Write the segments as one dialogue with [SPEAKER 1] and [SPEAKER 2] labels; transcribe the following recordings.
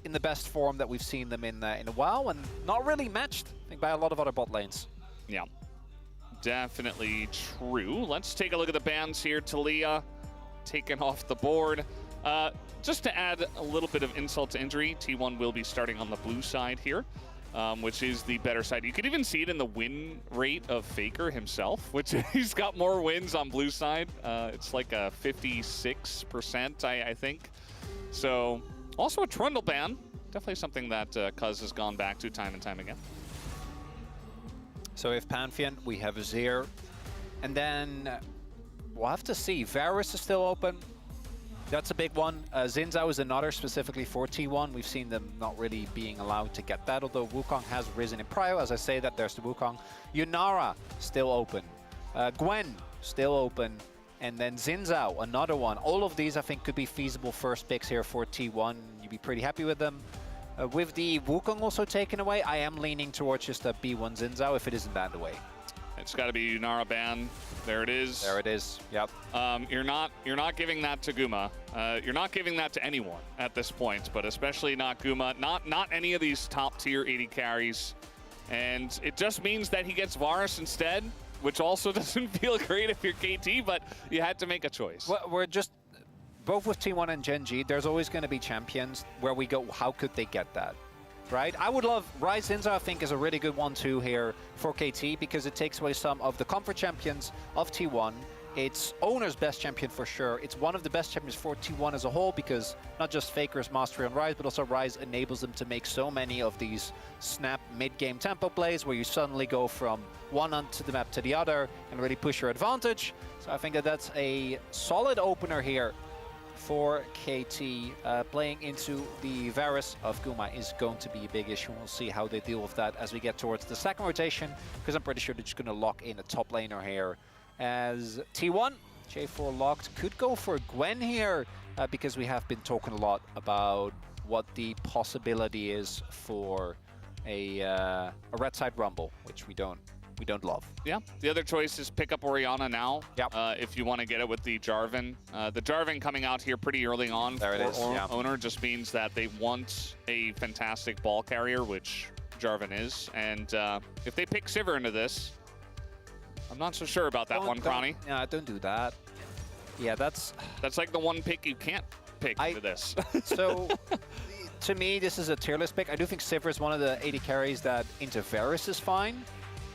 [SPEAKER 1] in the best form that we've seen them in a while, and not really matched, I think, by a lot of other bot lanes.
[SPEAKER 2] Yeah, definitely true. Let's take a look at the bans here. Talia taken off the board. Just to add a little bit of insult to injury, T1 will be starting on the blue side here, which is the better side. You could even see it in the win rate of Faker himself, which he's got more wins on blue side. It's like a 56%, I think. So also a Trundle ban. Definitely something that Cuz has gone back to time and time again.
[SPEAKER 1] So we have Pantheon, we have Azir, and then we'll have to see. Varus is still open. That's a big one. Xin Zhao is another specifically for T1. We've seen them not really being allowed to get that, although Wukong has risen in prio. As I say that, there's the Wukong. Yunara, still open. Gwen, still open. And then Xin Zhao, another one. All of these, I think, could be feasible first picks here for T1. You'd be pretty happy with them. With the Wukong also taken away, I am leaning towards just a B1 Xin Zhao if it isn't banned away.
[SPEAKER 2] It's got to be Yunara ban. There it is.
[SPEAKER 1] There it is. Yep.
[SPEAKER 2] You're not giving that to Guma. You're not giving that to anyone at this point, but especially not Guma. Not any of these top tier 80 carries. And it just means that he gets Varus instead, which also doesn't feel great if you're KT, but you had to make a choice.
[SPEAKER 1] Well, we're just both with T1 and Gen G. There's always going to be champions where we go, how could they get that? Right? I would love Ryze Xin Zhao, I think, is a really good 1-2 here for KT because it takes away some of the comfort champions of T1. It's owner's best champion for sure. It's one of the best champions for T1 as a whole because not just Faker's mastery on Ryze, but also Ryze enables them to make so many of these snap mid-game tempo plays where you suddenly go from one end of the map to the other and really push your advantage. So I think that that's a solid opener here for KT. Playing into the Varus of Guma is going to be a big issue. We'll see how they deal with that as we get towards the second rotation, because I'm pretty sure they're just going to lock in a top laner here. As T1, J4 locked, could go for Gwen here, because we have been talking a lot about what the possibility is for a red side rumble, which we don't love.
[SPEAKER 2] Yeah, the other choice is pick up Orianna now.
[SPEAKER 1] Yep.
[SPEAKER 2] If you want to get it with the Jarvan. The Jarvan coming out here pretty early on
[SPEAKER 1] there
[SPEAKER 2] for
[SPEAKER 1] it is. Yeah.
[SPEAKER 2] owner just means that they want a fantastic ball carrier, which Jarvan is. And if they pick Sivir into this, I'm not so sure about that one, Crony.
[SPEAKER 1] Yeah, don't do that. Yeah, that's
[SPEAKER 2] like the one pick you can't pick into this.
[SPEAKER 1] So, to me, this is a tier list pick. I do think Sivir is one of the 80 carries that into Varus is fine.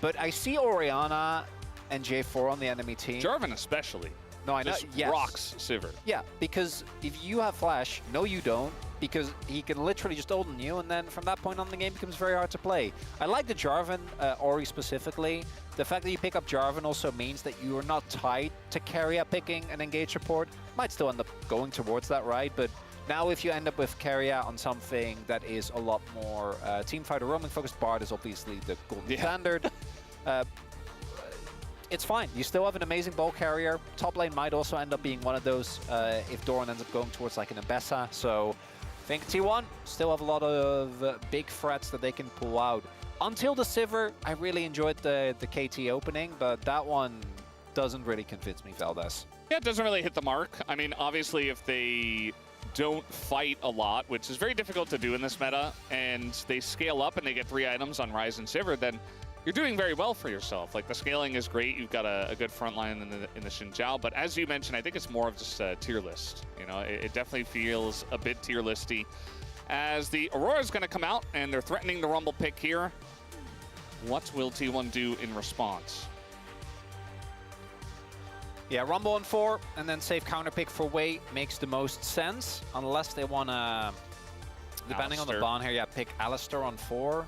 [SPEAKER 1] But I see Orianna and J4 on the enemy team.
[SPEAKER 2] Jarvan especially.
[SPEAKER 1] No, I know.
[SPEAKER 2] Just
[SPEAKER 1] yes.
[SPEAKER 2] rocks Sivir.
[SPEAKER 1] Yeah, because if you have Flash, no you don't, because he can literally just ult on you, and then from that point on the game becomes very hard to play. I like the Jarvan, Ori specifically. The fact that you pick up Jarvan also means that you are not tied to Keria picking an engage support. Might still end up going towards that, right? But now if you end up with Keria on something that is a lot more teamfight or roaming focused, Bard is obviously the golden standard. It's fine. You still have an amazing ball carrier. Top lane might also end up being one of those if Doran ends up going towards like an Ambessa. So I think T1 still have a lot of big threats that they can pull out. Until the Sivir, I really enjoyed the KT opening, but that one doesn't really convince me, Valdez.
[SPEAKER 2] Yeah, it doesn't really hit the mark. I mean, obviously, if they don't fight a lot, which is very difficult to do in this meta, and they scale up and they get 3 items on Ryze and Sivir, then you're doing very well for yourself. Like, the scaling is great. You've got a good front line in the Xin Zhao, but as you mentioned, I think it's more of just a tier list. You know, it definitely feels a bit tier listy. As the Aurora is going to come out, and they're threatening the Rumble pick here. What will T1 do in response?
[SPEAKER 1] Yeah, Rumble on 4, and then save counter pick for Wei makes the most sense, unless they want to, depending on the ban here, yeah, pick Alistar on 4,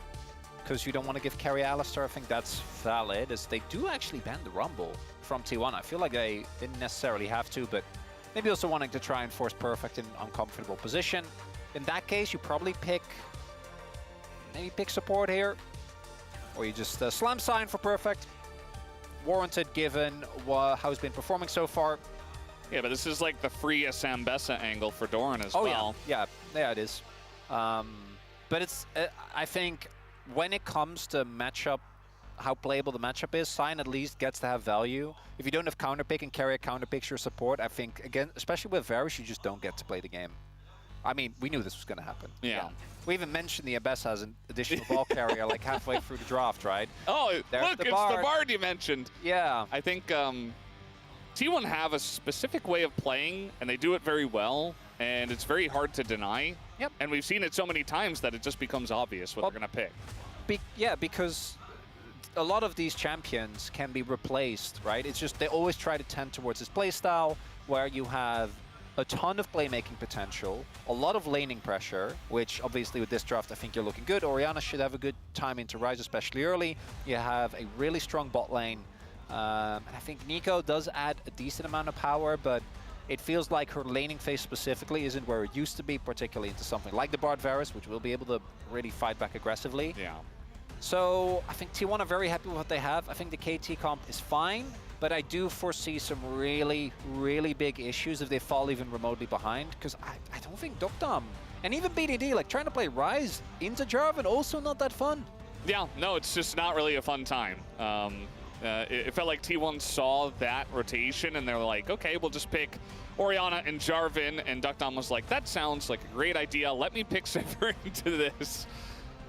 [SPEAKER 1] because you don't want to give carry Alistar. I think that's valid, as they do actually ban the Rumble from T1. I feel like they didn't necessarily have to, but maybe also wanting to try and force Perfect in uncomfortable position. In that case, you probably maybe pick support here, or you just slam sign for Perfect. Warranted given how he's been performing so far.
[SPEAKER 2] Yeah, but this is like the free Ambessa angle for Doran as well.
[SPEAKER 1] Yeah, it is. But it's, I think, when it comes to matchup, how playable the matchup is, Sign at least gets to have value. If you don't have counter pick and carry a counter picks your support, I think, again, especially with Varus, you just don't get to play the game. I mean, we knew this was going to happen.
[SPEAKER 2] Yeah.
[SPEAKER 1] We even mentioned the Abyss has an additional ball carrier like halfway through the draft, right?
[SPEAKER 2] Oh,
[SPEAKER 1] There's
[SPEAKER 2] look, it's the Bard you mentioned.
[SPEAKER 1] Yeah.
[SPEAKER 2] I think T1 have a specific way of playing, and they do it very well, and it's very hard to deny.
[SPEAKER 1] Yep.
[SPEAKER 2] And we've seen it so many times that it just becomes obvious what they're going to pick.
[SPEAKER 1] Yeah, because a lot of these champions can be replaced, right? It's just they always try to tend towards this playstyle where you have a ton of playmaking potential, a lot of laning pressure, which obviously with this draft I think you're looking good. Orianna should have a good time into Rise, especially early. You have a really strong bot lane. And I think Nico does add a decent amount of power, but it feels like her laning phase specifically isn't where it used to be, particularly into something like the Bard Varus, which will be able to really fight back aggressively.
[SPEAKER 2] Yeah.
[SPEAKER 1] So I think T1 are very happy with what they have. I think the KT comp is fine, but I do foresee some really, really big issues if they fall even remotely behind, because I don't think Dokdam and even BDD, like trying to play Rise into Jarvan, also not that fun.
[SPEAKER 2] Yeah, no, it's just not really a fun time. It felt like T1 saw that rotation and they're like, okay, we'll just pick Orianna and Jarvan, and Dokdam was like, that sounds like a great idea. Let me pick Sivir into this.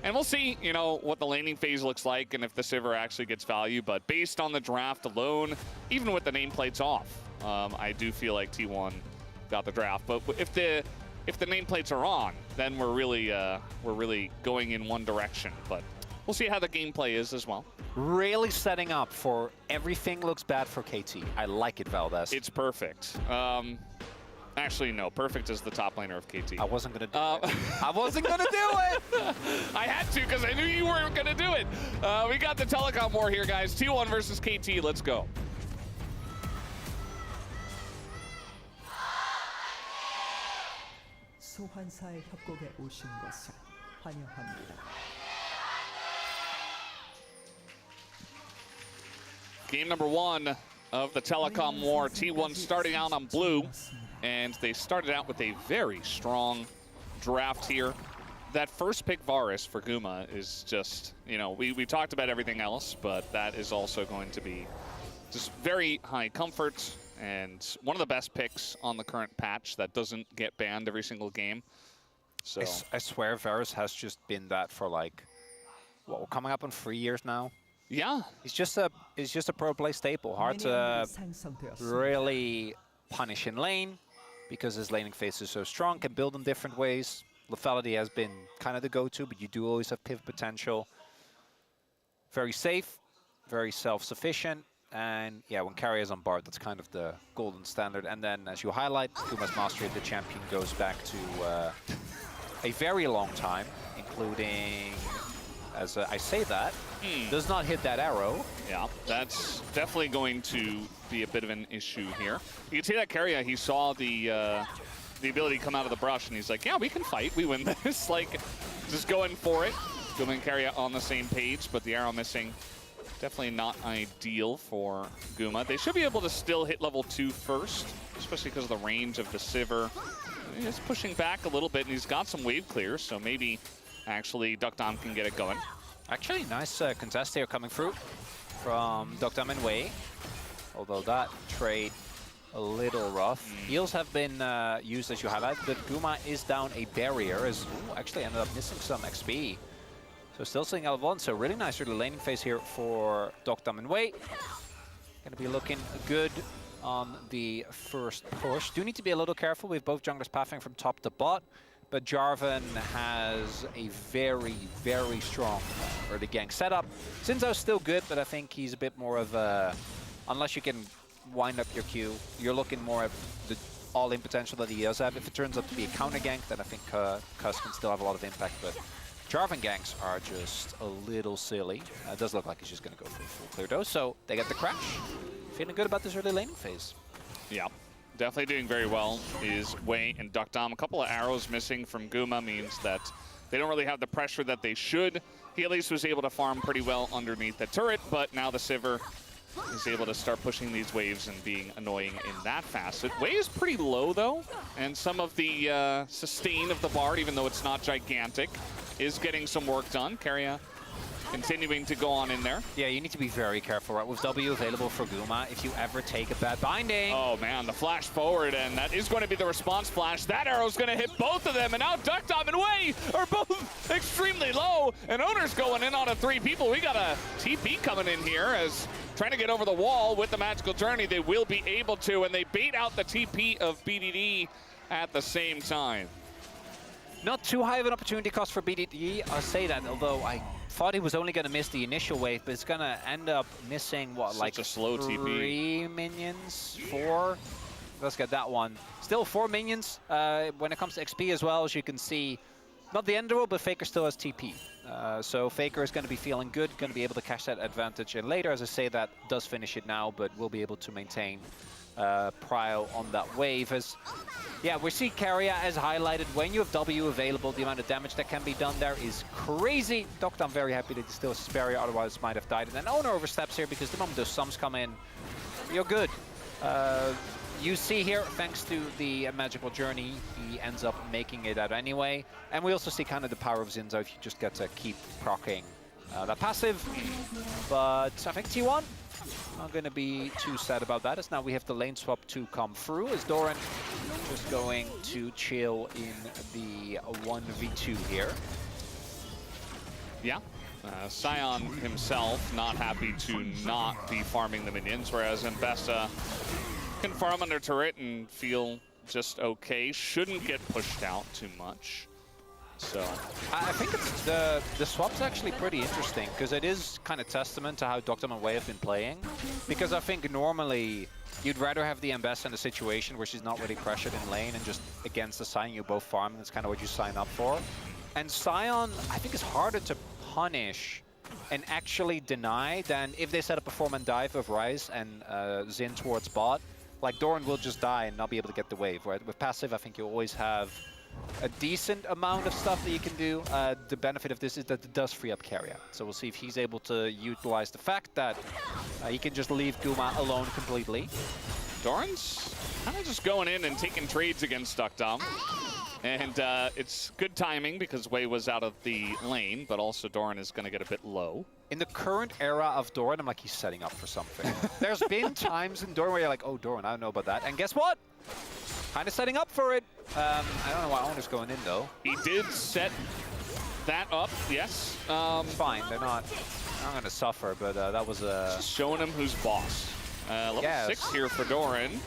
[SPEAKER 2] And we'll see, you know, what the laning phase looks like and if the Sivir actually gets value. But based on the draft alone, even with the nameplates off, I do feel like T1 got the draft. But if the nameplates are on, then we're really going in one direction. But we'll see how the gameplay is as well.
[SPEAKER 1] Really setting up for everything looks bad for KT. I like it, Valdez.
[SPEAKER 2] It's perfect. Actually, no. Perfect is the top laner of KT.
[SPEAKER 1] I wasn't going to do it. I wasn't going to do it!
[SPEAKER 2] I had to because I knew you weren't going to do it. We got the telecom war here, guys. T1 versus KT. Let's go.
[SPEAKER 3] 소환사의 협곡에 오신 것을 환영합니다.
[SPEAKER 2] Game number 1 of the telecom war. T1 starting out on blue, and they started out with a very strong draft here. That first pick Varus for Guma is just, you know, we talked about everything else, but that is also going to be just very high comfort and one of the best picks on the current patch that doesn't get banned every single game. So
[SPEAKER 1] I swear Varus has just been that for like, what, we're coming up on 3 years now?
[SPEAKER 2] yeah,
[SPEAKER 1] He's just a pro play staple. Hard to really punish in lane because his laning phase is so strong, can build in different ways. Lethality has been kind of the go-to, but you do always have pivot potential. Very safe, very self-sufficient, and yeah, when carry is on Bard, that's kind of the golden standard. And then, as you highlight, Guma's mastery of the champion goes back to a very long time, including, as I say that, does not hit that arrow.
[SPEAKER 2] yeah, that's definitely going to be a bit of an issue here. You can see that Keria, he saw the ability come out of the brush, and he's like, yeah, we can fight, we win this. Like, just going for it. Guma and Keria on the same page, but the arrow missing. Definitely not ideal for Guma. They should be able to still hit level 2 first, especially because of the range of the Sivir. He's pushing back a little bit, and he's got some wave clears, so maybe actually Dokdam can get it going.
[SPEAKER 1] Actually, nice contest here coming through from Dokdam and Wei. Although that trade a little rough. Heals have been used, as you highlighted, but Guma is down a barrier, as actually ended up missing some XP. So still seeing L1, so really nice early laning phase here for Dokdam and Wei. Gonna be looking good on the first push. Do need to be a little careful with both junglers pathing from top to bot, but Jarvan has a very, very strong early gank setup. Sinzo's still good, but I think he's a bit more of a, unless you can wind up your Q, you're looking more at the all-in potential that he does have. If it turns out to be a counter gank, then I think Cuss can still have a lot of impact, but Jarvan ganks are just a little silly. It does look like he's just going to go for a full clear dose, so they get the crash. Feeling good about this early laning phase.
[SPEAKER 2] Yeah, definitely doing very well is Wei and Dokdam. A couple of arrows missing from Guma means that they don't really have the pressure that they should. He at least was able to farm pretty well underneath the turret, but now the Sivir is able to start pushing these waves and being annoying in that facet. Wei is pretty low, though, and some of the sustain of the Bard, even though it's not gigantic, is getting some work done. Keria continuing to go on in there.
[SPEAKER 1] Yeah, you need to be very careful, right? With W available for Guma, if you ever take a bad binding.
[SPEAKER 2] Oh man, the flash forward, and that is going to be the response flash. That arrow's going to hit both of them, and now Duckdom and Wei are both extremely low, and Owner's going in on a 3 people. We got a TP coming in here as trying to get over the wall with the Magical Journey. They will be able to, and they bait out the TP of BDD at the same time.
[SPEAKER 1] Not too high of an opportunity cost for BDD, I'll say that, although I thought he was only going to miss the initial wave, but it's going to end up missing, what,
[SPEAKER 2] Such
[SPEAKER 1] like
[SPEAKER 2] a slow TP.
[SPEAKER 1] 3 minions? 4? Let's get that one. Still 4 minions when it comes to XP as well, as you can see. Not the end of the world, but Faker still has TP. So Faker is going to be feeling good, going to be able to cash that advantage. And later, as I say, that does finish it now, but will be able to maintain prio on that wave. As yeah, we see Carrier as highlighted. When you have W available, the amount of damage that can be done there is crazy. Doctor, I'm very happy that he still has Speria, otherwise might have died. And then Owner oversteps here because the moment those sums come in, you're good. You see here, thanks to the Magical Journey, he ends up making it out anyway. And we also see kind of the power of Zinzo if you just get to keep proccing that passive. But I think T1, not going to be too sad about that, as now we have the lane swap to come through, as Doran just going to chill in the 1v2 here.
[SPEAKER 2] Yeah. Sion himself not happy to not be farming the minions, whereas Mbessa can farm under turret and feel just okay. Shouldn't get pushed out too much. So
[SPEAKER 1] I think it's the swap's actually pretty interesting, because it is kind of testament to how Dr. and Wei have been playing. Because I think normally you'd rather have the Mbessa in a situation where she's not really pressured in lane and just against the Sion you both farm, and that's kind of what you sign up for. And Sion, I think, is harder to punish and actually deny than if they set up a 4-man dive of Ryze and Xin towards bot. Like, Doran will just die and not be able to get the wave, right? With passive, I think you always have a decent amount of stuff that you can do. The benefit of this is that it does free up Carrier. So we'll see if he's able to utilize the fact that he can just leave Guma alone completely.
[SPEAKER 2] Doran's kind of just going in and taking trades against Duckdom. And it's good timing because Wei was out of the lane, but also Doran is going to get a bit low.
[SPEAKER 1] In the current era of Doran, I'm like, he's setting up for something. There's been times in Doran where you're like, oh, Doran, I don't know about that. And guess what? Kind of setting up for it. I don't know why Owner's going in, though.
[SPEAKER 2] He did set that up, yes.
[SPEAKER 1] Fine, they're not going to suffer, but that was
[SPEAKER 2] just showing him who's boss. Level 6 here for Doran,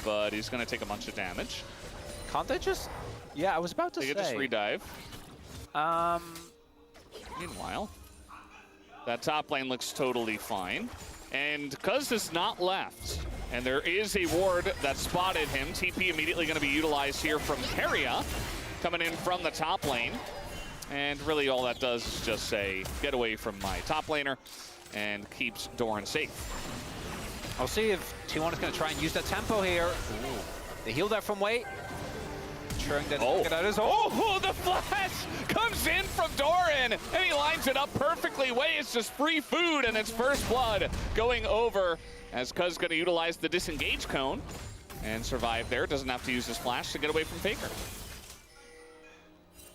[SPEAKER 2] but he's going to take a bunch of damage.
[SPEAKER 1] Can't they just... Yeah, I was about to say.
[SPEAKER 2] They could just redive. Meanwhile, that top lane looks totally fine. And Cuz is not left, and there is a ward that spotted him. TP immediately going to be utilized here from Keria, coming in from the top lane. And really all that does is just say, get away from my top laner, and keeps Doran safe.
[SPEAKER 1] I'll see if T1 is going to try and use that tempo here. Ooh. They healed that from Wei. Ensuring that
[SPEAKER 2] the flash comes in from Doran, and he lines it up perfectly. Wei is just free food, and it's first blood going over as Cuz going to utilize the disengage cone and survive there. Doesn't have to use his flash to get away from Faker.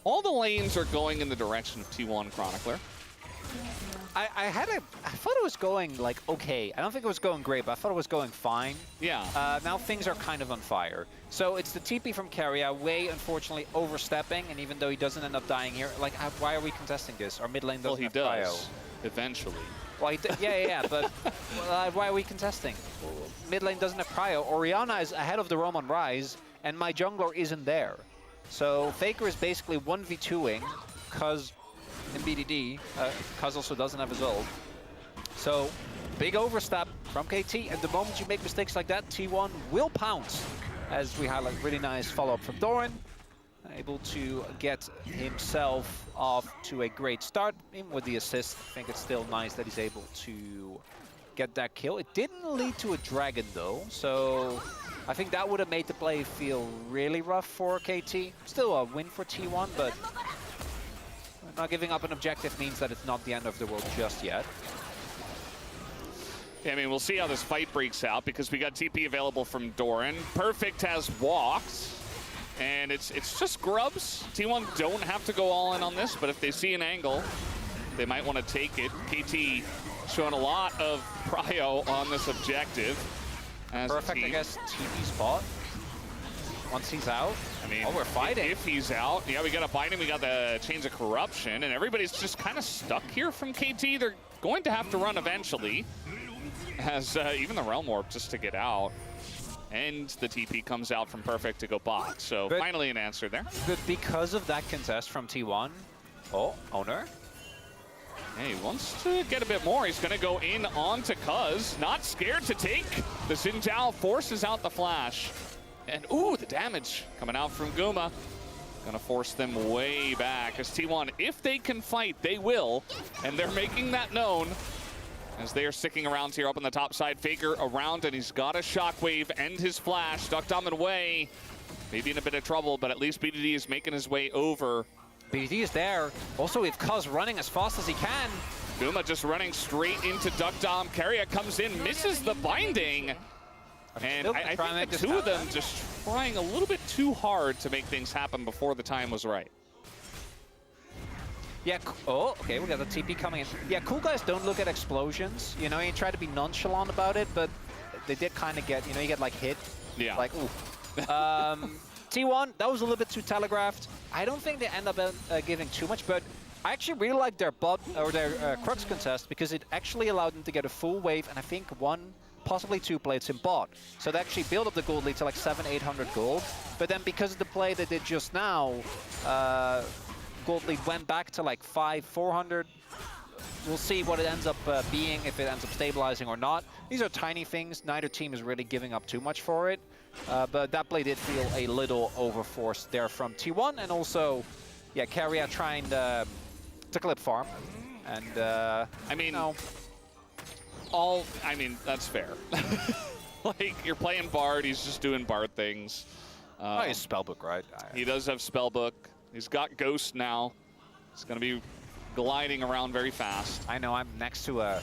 [SPEAKER 2] All the lanes are going in the direction of T1 Chronicler.
[SPEAKER 1] I thought it was going, like, okay. I don't think it was going great, but I thought it was going fine.
[SPEAKER 2] Yeah.
[SPEAKER 1] Now things are kind of on fire. So it's the TP from Carrier. Wei, unfortunately, overstepping, and even though he doesn't end up dying here, like, why are we contesting this? Our mid lane doesn't have
[SPEAKER 2] prio.
[SPEAKER 1] Well,
[SPEAKER 2] Eventually.
[SPEAKER 1] Well, yeah, but why are we contesting? Mid lane doesn't have prio. Orianna is ahead of the roam on Ryze, and my jungler isn't there. So Faker is basically 1v2ing, Cuz in BDD, Cuz also doesn't have his ult. So, big overstep from KT, and the moment you make mistakes like that, T1 will pounce. As we highlight, really nice follow-up from Doran. Able to get himself off to a great start, even with the assist. I think it's still nice that he's able to get that kill. It didn't lead to a dragon, though, so I think that would have made the play feel really rough for KT. Still a win for T1, but not giving up an objective means that it's not the end of the world just yet.
[SPEAKER 2] Yeah, I mean, we'll see how this fight breaks out because we got TP available from Doran. Perfect has walked, and it's just grubs. T1 don't have to go all in on this, but if they see an angle, They might want to take it. KT showing a lot of prio on this objective. As
[SPEAKER 1] Perfect, I guess, TP spot. Once he's out,
[SPEAKER 2] I mean,
[SPEAKER 1] oh, we're fighting.
[SPEAKER 2] If he's out, yeah, we got to fight him. We got the Chains of Corruption, and everybody's just kind of stuck here from KT. They're going to have to run eventually, as even the Realm Warp just to get out. And the TP comes out from Perfect to go bot. So
[SPEAKER 1] but,
[SPEAKER 2] finally an answer there.
[SPEAKER 1] But because of that contest from T1, oh, Owner.
[SPEAKER 2] Hey, he wants to get a bit more. He's going to go in onto Cuz. Not scared to take. The Xin Zhao forces out the flash. And, ooh, the damage coming out from Guma. Gonna force them way back. As T1, if they can fight, they will. And they're making that known as they are sticking around here up on the top side. Faker around, and he's got a shockwave and his flash. Duckdom and Wei, maybe in a bit of trouble, but at least BDD is making his way over.
[SPEAKER 1] BDD is there. Also, we have Cuz running as fast as he can.
[SPEAKER 2] Guma just running straight into Duckdom. Keria comes in, misses the binding. And I think the two of them just trying a little bit too hard to make things happen before the time was right.
[SPEAKER 1] Yeah, oh, okay, we got the TP coming in. Yeah, cool guys don't look at explosions. You know, you try to be nonchalant about it, but they did kind of get, you know, you get like hit. Yeah. Like, ooh. T1, that was a little bit too telegraphed. I don't think they end up giving too much, but I actually really like their bot or their Crux contest because it actually allowed them to get a full wave and I think one, possibly two plates in bot. So they actually build up the gold lead to like 700-800 gold. But then because of the play they did just now, gold lead went back to like 500-400. We'll see what it ends up being, if it ends up stabilizing or not. These are tiny things. Neither team is really giving up too much for it. But that play did feel a little overforced there from T1. And also, yeah, Keria trying to clip farm. And,
[SPEAKER 2] I mean,
[SPEAKER 1] no.
[SPEAKER 2] I mean, that's fair. Like, you're playing Bard, he's just doing Bard things.
[SPEAKER 1] Oh, he's Spellbook, right?
[SPEAKER 2] He does have Spellbook. He's got Ghost now. He's going to be gliding around very fast.
[SPEAKER 1] I know, I'm next to a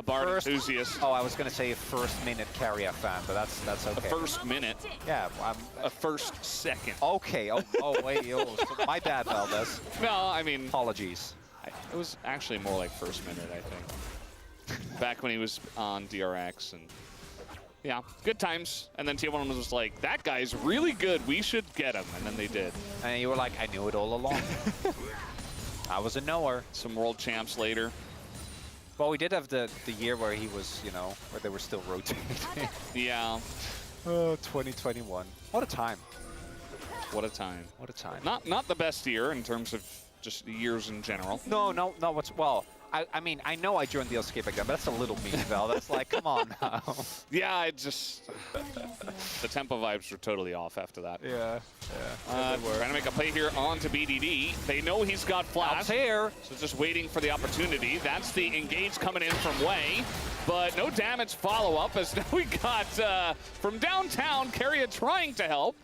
[SPEAKER 2] Bard enthusiast.
[SPEAKER 1] Oh, I was going to say a first-minute Keria fan, but that's okay.
[SPEAKER 2] A first minute?
[SPEAKER 1] Yeah.
[SPEAKER 2] A first second.
[SPEAKER 1] Okay. Oh wait. So my bad, Valdez.
[SPEAKER 2] No, I mean...
[SPEAKER 1] Apologies.
[SPEAKER 2] It was actually more like first minute, I think. Back when he was on DRX, and yeah, good times. And then T1 was just like, that guy's really good, we should get him, and then they did.
[SPEAKER 1] And you were like, I knew it all along. I was a knower.
[SPEAKER 2] Some world champs later.
[SPEAKER 1] Well, we did have the year where he was, you know, where they were still rotating.
[SPEAKER 2] Yeah.
[SPEAKER 1] Oh, 2021. What a time.
[SPEAKER 2] What a time.
[SPEAKER 1] What a time.
[SPEAKER 2] Not the best year in terms of just years in general.
[SPEAKER 1] No. Well, I mean, I know I joined the LCK back then, but that's a little mean, Val. That's like, come on now.
[SPEAKER 2] Yeah, I just... the tempo vibes were totally off after that.
[SPEAKER 1] Yeah.
[SPEAKER 2] Trying to make a play here onto BDD. They know he's got flash.
[SPEAKER 1] Here.
[SPEAKER 2] So just waiting for the opportunity. That's the engage coming in from Wei. But no damage follow-up, as now we got from downtown, Keria trying to help.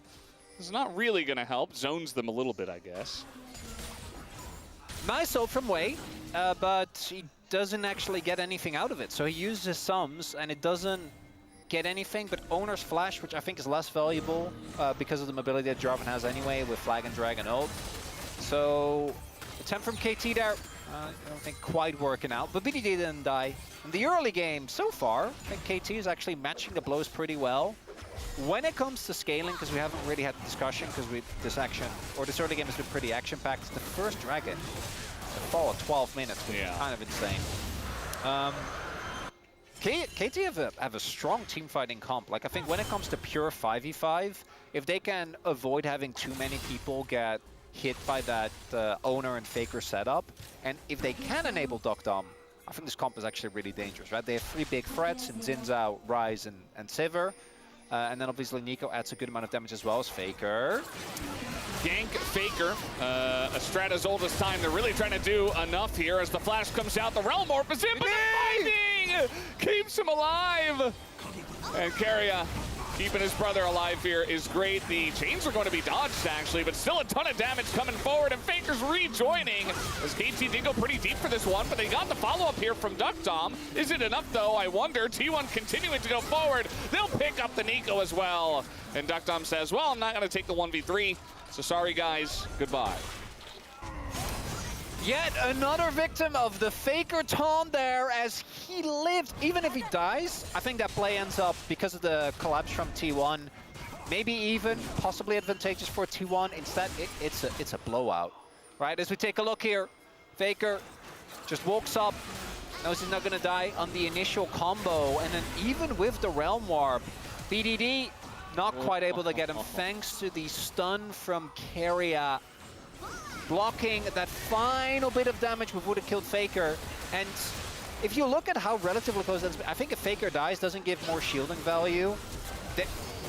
[SPEAKER 2] It's not really going to help. Zones them a little bit, I guess.
[SPEAKER 1] Nice ult from Wei, but he doesn't actually get anything out of it. So he uses his sums, and it doesn't get anything, but Owner's Flash, which I think is less valuable because of the mobility that Jarvan has anyway with Flag and Drag and ult. So, attempt from KT there, I don't think quite working out, but BDD didn't die. In the early game, so far, I think KT is actually matching the blows pretty well. When it comes to scaling, because we haven't really had the discussion, because this early game has been pretty action-packed, the first Dragon, the fall of 12 minutes, which is kind of insane. KT have a strong team fighting comp. Like, I think when it comes to pure 5v5, if they can avoid having too many people get hit by that Owner and Faker setup, and if they can enable Duckdom, I think this comp is actually really dangerous, right? They have three big threats in Xin Zhao, Ryze, and Sivir. And then obviously Nico adds a good amount of damage as well as Faker.
[SPEAKER 2] Gank Faker, Estrada's oldest time. They're really trying to do enough here as the flash comes out. The Realm Warp is in, but the binding keeps him alive. And Keria keeping his brother alive here is great. The chains are going to be dodged, actually, but still a ton of damage coming forward, and Faker's rejoining as KT did go pretty deep for this one, but they got the follow-up here from Duckdom. Is it enough, though? I wonder. T1 continuing to go forward. They'll pick up the Nico as well. And Duckdom says, well, I'm not going to take the 1v3, so sorry, guys. Goodbye.
[SPEAKER 1] Yet another victim of the Faker taunt there as he lived. Even if he dies, I think that play ends up, because of the collapse from T1, maybe even possibly advantageous for T1. Instead, it's a blowout, right? As we take a look here, Faker just walks up, knows he's not going to die on the initial combo, and then even with the Realm Warp, BDD not quite able to get him thanks to the stun from Keria, blocking that final bit of damage which would have killed Faker. And if you look at how relatively close that's, I think if Faker dies, doesn't give more shielding value,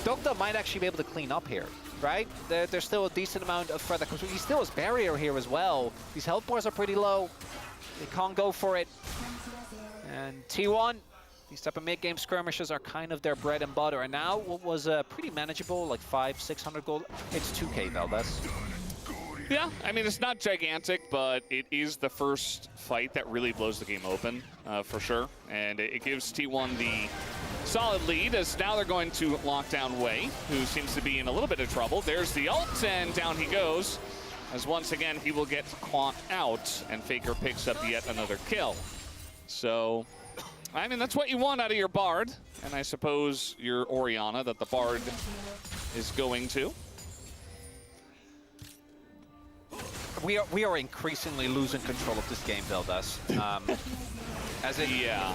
[SPEAKER 1] Doctor might actually be able to clean up here, right? There's still a decent amount of threat that comes through. He still has barrier here as well. These health bars are pretty low. They can't go for it. And T1, these type of mid-game skirmishes are kind of their bread and butter. And now what was pretty manageable, like 500-600 gold, it's 2K Valdez.
[SPEAKER 2] Yeah, I mean, it's not gigantic, but it is the first fight that really blows the game open, for sure. And it gives T1 the solid lead, as now they're going to lock down Wei, who seems to be in a little bit of trouble. There's the ult, and down he goes, as once again he will get caught out, and Faker picks up yet another kill. So, I mean, that's what you want out of your Bard, and I suppose your Orianna that the Bard is going to.
[SPEAKER 1] We are increasingly losing control of this game, Valdez. As it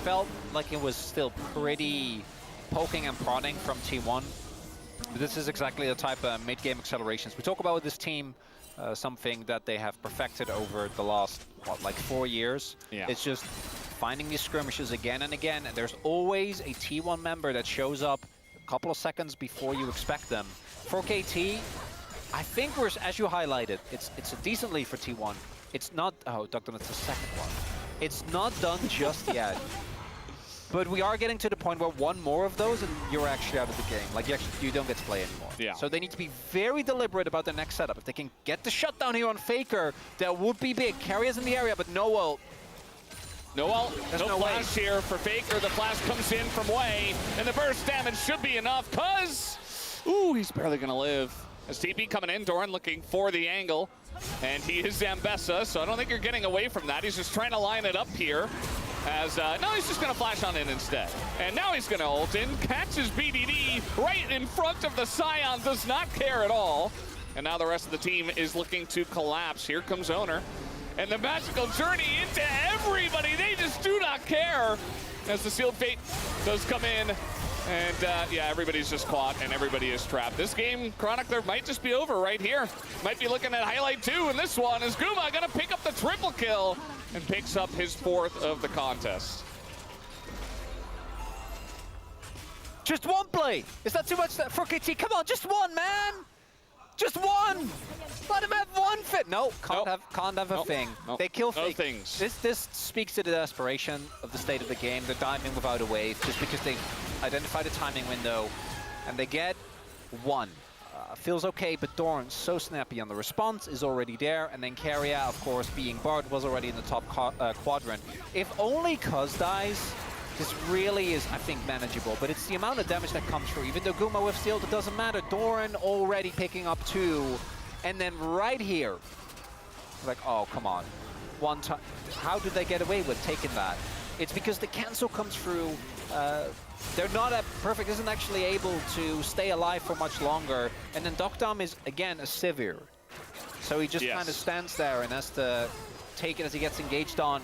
[SPEAKER 1] felt like it was still pretty poking and prodding from T1. This is exactly the type of mid-game accelerations we talk about with this team. Something that they have perfected over the last, what, like 4 years. Yeah. It's just finding these skirmishes again and again, and there's always a T1 member that shows up a couple of seconds before you expect them. For KT, I think we're, as you highlighted, it's a decent lead for T1. It's not, oh, Doctor, it's the second one. It's not done just yet. But we are getting to the point where one more of those and you're actually out of the game. Like, you don't get to play anymore. Yeah. So they need to be very deliberate about their next setup. If they can get the shutdown here on Faker, that would be big. Carrier's in the area, but no ult.
[SPEAKER 2] No ult, no flash here for Faker. The flash comes in from Wei, and the burst damage should be enough, cause, ooh, he's barely gonna live. As TP coming in, Doran looking for the angle, and he is Zambessa, so I don't think you're getting away from that. He's just trying to line it up here. As, no, he's just gonna flash on in instead. And now he's gonna ult in, catches BDD right in front of the Scion, does not care at all. And now the rest of the team is looking to collapse. Here comes Owner. And the magical journey into everybody, they just do not care. As the Sealed Fate does come in. And yeah, everybody's just caught and everybody is trapped. This game, Chronicler, might just be over right here. Might be looking at highlight 2 in this one. Is Guma gonna pick up the triple kill and picks up his 4th of the contest.
[SPEAKER 1] Just one play. Is that too much for KT? Come on, just one, man. Just one. Let him have one fit. No, can't have a thing. They kill
[SPEAKER 2] no things.
[SPEAKER 1] This speaks to the desperation of the state of the game. They're diving without a wave just because they identified a timing window, and they get one. Feels okay, but Doran's so snappy on the response, is already there, and then Keria, of course, being Bard, was already in the top quadrant. If only Cuz dies, this really is, I think, manageable, but it's the amount of damage that comes through. Even though Guma with Steel, it doesn't matter. Doran already picking up 2, and then right here, like, oh, come on. One time, how did they get away with taking that? It's because the cancel comes through. They're not at perfect, isn't actually able to stay alive for much longer. And then Dokdam is, again, a Sivir. So he just kind of stands there and has to take it as he gets engaged on.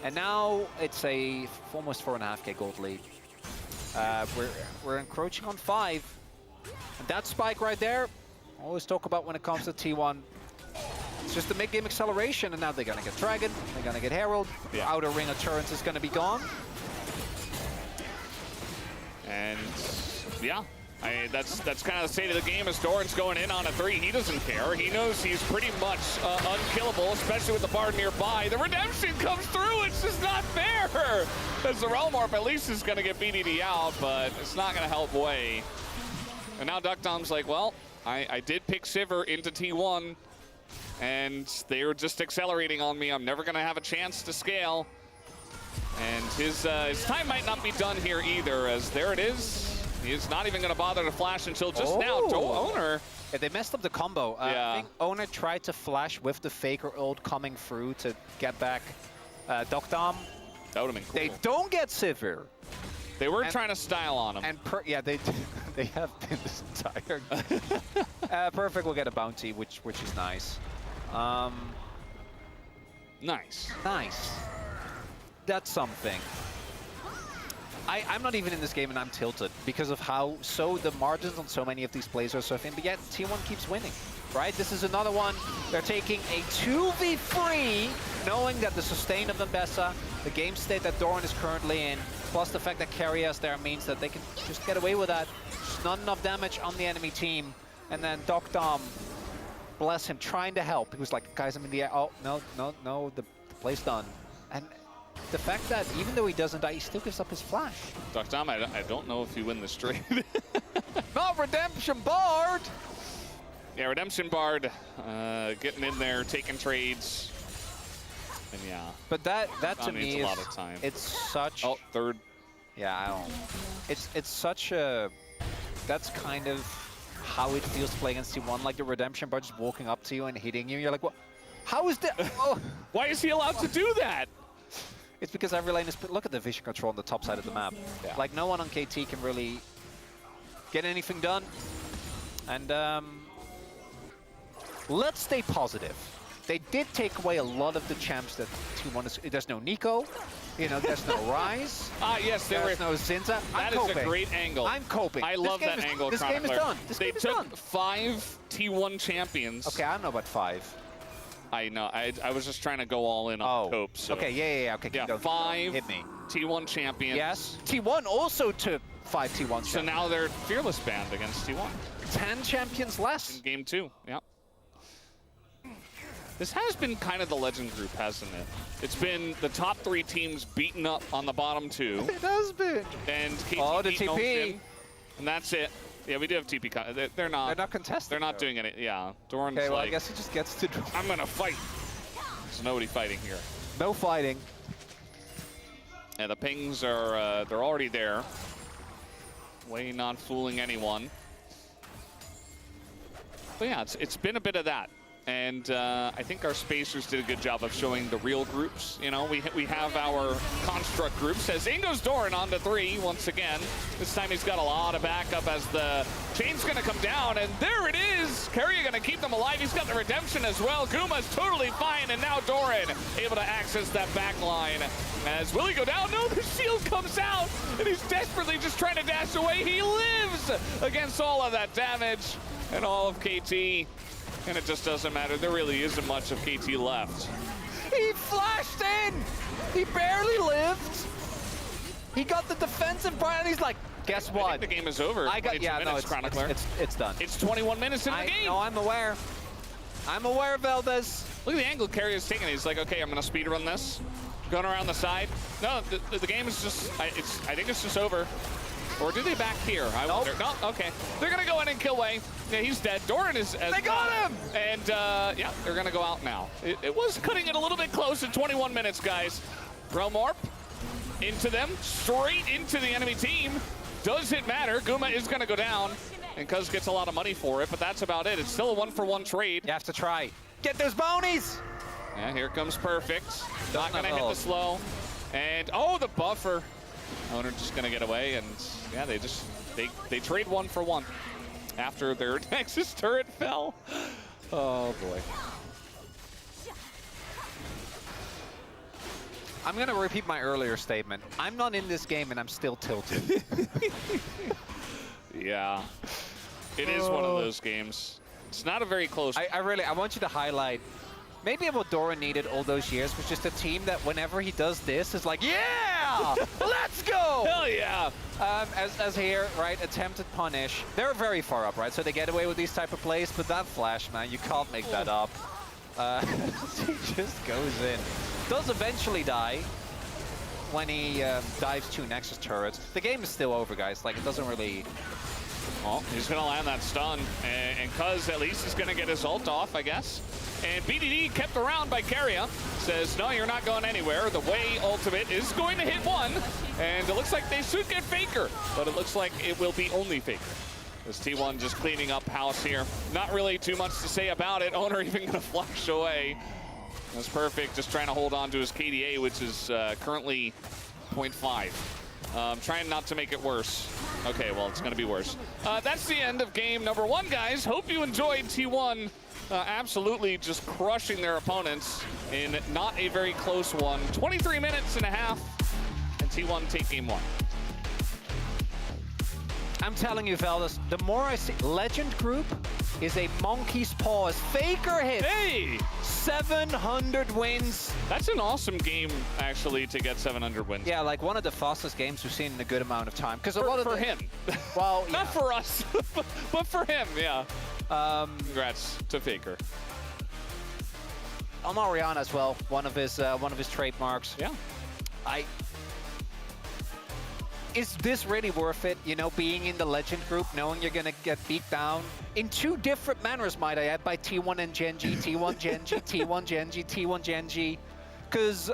[SPEAKER 1] And now it's a almost 4.5k gold lead. We're encroaching on 5. And that spike right there, I always talk about when it comes to T1. It's just the mid-game acceleration, and now they're gonna get Dragon, they're gonna get Herald. The outer ring of turrets is gonna be gone.
[SPEAKER 2] And yeah, that's kind of the state of the game as Doran's going in on a 3. He doesn't care. He knows he's pretty much unkillable, especially with the Bard nearby. The redemption comes through. It's just not fair. As the Realm Warp at least is going to get BDD out, but it's not going to help Wei. And now Duckdom's like, well, I did pick Sivir into T1, and they're just accelerating on me. I'm never going to have a chance to scale. And his time might not be done here either, as there it is. He's not even going to bother to flash until just now. Owner
[SPEAKER 1] Yeah, they messed up the combo.
[SPEAKER 2] Yeah.
[SPEAKER 1] I think Owner tried to flash with the Faker ult coming through to get back Dokdam.
[SPEAKER 2] That would have been cool.
[SPEAKER 1] They don't get Sivir.
[SPEAKER 2] They were trying to style on him.
[SPEAKER 1] And yeah, they have been this entire game. Perfect will get a bounty, which is nice.
[SPEAKER 2] Nice.
[SPEAKER 1] Nice. That's something. I'm not even in this game and I'm tilted because of how the margins on so many of these plays are so thin, but yet T1 keeps winning, right? This is another one. They're taking a 2v3, knowing that the sustain of Nambessa, the game state that Doran is currently in, plus the fact that Carrias there means that they can just get away with that. Just not enough damage on the enemy team. And then Dokdam, bless him, trying to help. He was like, guys, I'm in the air. Oh, no, the play's done. And the fact that even though he doesn't die, he still gives up his flash.
[SPEAKER 2] Dokdam, I don't know if you win this trade.
[SPEAKER 1] Not Redemption Bard!
[SPEAKER 2] Yeah, Redemption Bard getting in there, taking trades. And yeah.
[SPEAKER 1] But that to me
[SPEAKER 2] needs
[SPEAKER 1] is,
[SPEAKER 2] a lot of time.
[SPEAKER 1] It's such...
[SPEAKER 2] Oh, third.
[SPEAKER 1] Yeah, I don't... It's such a... That's kind of how it feels to play against T1, like the Redemption Bard just walking up to you and hitting you. You're like, what? How is that? Oh.
[SPEAKER 2] Why is he allowed to do that?
[SPEAKER 1] It's because every lane is... Look at the vision control on the top side of the map.
[SPEAKER 2] Yeah.
[SPEAKER 1] Like, no one on KT can really get anything done. And let's stay positive. They did take away a lot of the champs that T1 is... There's no Nico. You know, there's no Rise.
[SPEAKER 2] Yes,
[SPEAKER 1] there's no Zinza.
[SPEAKER 2] That is a great angle.
[SPEAKER 1] I'm coping.
[SPEAKER 2] I love that angle.
[SPEAKER 1] This game is done.
[SPEAKER 2] They took 5 T1 champions.
[SPEAKER 1] Okay, I don't know about 5.
[SPEAKER 2] I know. I was just trying to go all in on Cope. So.
[SPEAKER 1] Okay, yeah. Okay,
[SPEAKER 2] yeah, 5
[SPEAKER 1] hit me.
[SPEAKER 2] T1 champions.
[SPEAKER 1] Yes. T1 also took 5 T1 champions.
[SPEAKER 2] So now they're fearless banned against T1.
[SPEAKER 1] 10 champions less.
[SPEAKER 2] In game 2, yeah. This has been kind of the legend group, hasn't it? It's been the top 3 teams beaten up on the bottom 2.
[SPEAKER 1] It has been.
[SPEAKER 2] And KT
[SPEAKER 1] the TP.
[SPEAKER 2] Ocean, and that's it. Yeah, we do have TP. They're not
[SPEAKER 1] contesting.
[SPEAKER 2] They're not doing it. Yeah, Doran's
[SPEAKER 1] okay, well,
[SPEAKER 2] like,
[SPEAKER 1] I guess he just gets to do.
[SPEAKER 2] I'm gonna fight. There's nobody fighting here.
[SPEAKER 1] No fighting.
[SPEAKER 2] Yeah, the pings are they're already there. Way not fooling anyone. But yeah, it's been a bit of that. And I think our spacers did a good job of showing the real groups. You know, we have our construct groups. As in goes Doran on to 3 once again. This time he's got a lot of backup as the chain's going to come down. And there it is. Carrier going to keep them alive. He's got the redemption as well. Guma's totally fine. And now Doran able to access that back line. As will he go down? No, the shield comes out. And he's desperately just trying to dash away. He lives against all of that damage and all of KT. And it just doesn't matter. There really isn't much of KT left.
[SPEAKER 1] He flashed in! He barely lived! He got the defensive part and he's like, guess what?
[SPEAKER 2] I think the game is over.
[SPEAKER 1] It's done.
[SPEAKER 2] It's 21 minutes in the game.
[SPEAKER 1] No, I'm aware. I'm aware, Valdez.
[SPEAKER 2] Look at the angle Carrier's taking. He's like, okay, I'm going to speed run this. Going around the side. No, the game is just, I think it's just over. Or do they back here? I wonder. No, okay. They're going to go in and kill Wei. Yeah, he's dead. Doran is...
[SPEAKER 1] They got him!
[SPEAKER 2] And, yeah, they're going to go out now. It was cutting it a little bit close at 21 minutes, guys. Relmorp into them, straight into the enemy team. Does it matter? Guma is going to go down, and Cuz gets a lot of money for it, but that's about it. It's still a 1-for-1 trade.
[SPEAKER 1] You have to try. Get those bounties!
[SPEAKER 2] Yeah, here comes Perfect. Not going to hit the slow. And, oh, the buffer. Owner just going to get away, and yeah, they trade 1-for-1 after their Nexus turret fell. Oh boy.
[SPEAKER 1] I'm going to repeat my earlier statement. I'm not in this game and I'm still tilted.
[SPEAKER 2] Yeah, it is one of those games. It's not a very close.
[SPEAKER 1] I want you to highlight. Maybe what Doran needed all those years was just a team that whenever he does this is like, yeah, let's go.
[SPEAKER 2] Hell yeah.
[SPEAKER 1] As here, right, attempted punish. They're very far up, right? So they get away with these type of plays, but that flash, man, you can't make that up. He just goes in. Does eventually die when he dives 2 Nexus turrets. The game is still over, guys. Like, it doesn't really...
[SPEAKER 2] Well, he's going to land that stun, and Cuz at least is going to get his ult off, I guess. And BDD kept around by Carrier. Says, no, you're not going anywhere. The Wei ultimate is going to hit 1. And it looks like they should get Faker. But it looks like it will be only Faker. As T1 just cleaning up house here. Not really too much to say about it. Owner even gonna flash away. That's perfect, just trying to hold on to his KDA, which is currently 0.5. Trying not to make it worse. Okay, well, it's gonna be worse. That's the end of game number 1, guys. Hope you enjoyed T1 absolutely just crushing their opponents in not a very close one. 23 minutes and a half, and T1 take game 1.
[SPEAKER 1] I'm telling you, fellas, the more I see, Legend Group is a monkey's paw. As Faker hits,
[SPEAKER 2] Hey!
[SPEAKER 1] 700 wins.
[SPEAKER 2] That's an awesome game, actually, to get 700 wins.
[SPEAKER 1] Yeah, like one of the fastest games we've seen in a good amount of time. Because a lot of
[SPEAKER 2] For him.
[SPEAKER 1] Well, yeah.
[SPEAKER 2] Not for us, but for him, yeah. Congrats to Faker.
[SPEAKER 1] On Oriana as well, one of his trademarks.
[SPEAKER 2] Yeah.
[SPEAKER 1] Is this really worth it? You know, being in the Legend Group, knowing you're gonna get beat down in 2 different manners, might I add, by T1 and Genji, T1 Genji, T1 Genji, T1 Genji, because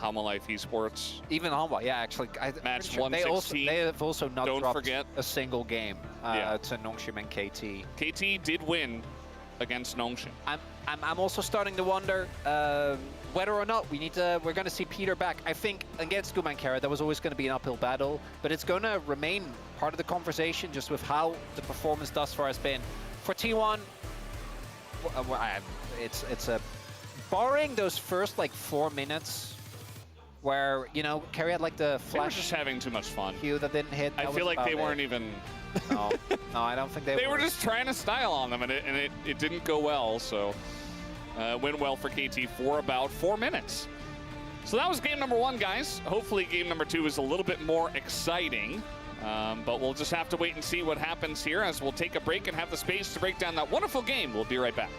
[SPEAKER 2] Life Esports.
[SPEAKER 1] even Hanwha, yeah, actually,
[SPEAKER 2] Match
[SPEAKER 1] sure
[SPEAKER 2] 116.
[SPEAKER 1] they have also not
[SPEAKER 2] Don't
[SPEAKER 1] dropped
[SPEAKER 2] forget.
[SPEAKER 1] a single game
[SPEAKER 2] Yeah.
[SPEAKER 1] to Nongshim and KT.
[SPEAKER 2] KT did win against Nongshim.
[SPEAKER 1] I'm also starting to wonder whether or not we're going to see Peter back. I think against Gumankara, there was always going to be an uphill battle, but it's going to remain part of the conversation just with how the performance thus far has been. For T1, it's a barring those first like 4 minutes where, you know, Kerry had like the
[SPEAKER 2] They were
[SPEAKER 1] flash
[SPEAKER 2] just having too much fun.
[SPEAKER 1] cue that didn't hit.
[SPEAKER 2] I
[SPEAKER 1] That
[SPEAKER 2] feel
[SPEAKER 1] was
[SPEAKER 2] like they
[SPEAKER 1] about
[SPEAKER 2] weren't
[SPEAKER 1] it.
[SPEAKER 2] even...
[SPEAKER 1] No, I don't think
[SPEAKER 2] They were just trying to style on them, and it didn't go well, so went well for KT for about 4 minutes. So that was game number 1, guys. Hopefully game number 2 is a little bit more exciting, but we'll just have to wait and see what happens here as we'll take a break and have the space to break down that wonderful game. We'll be right back.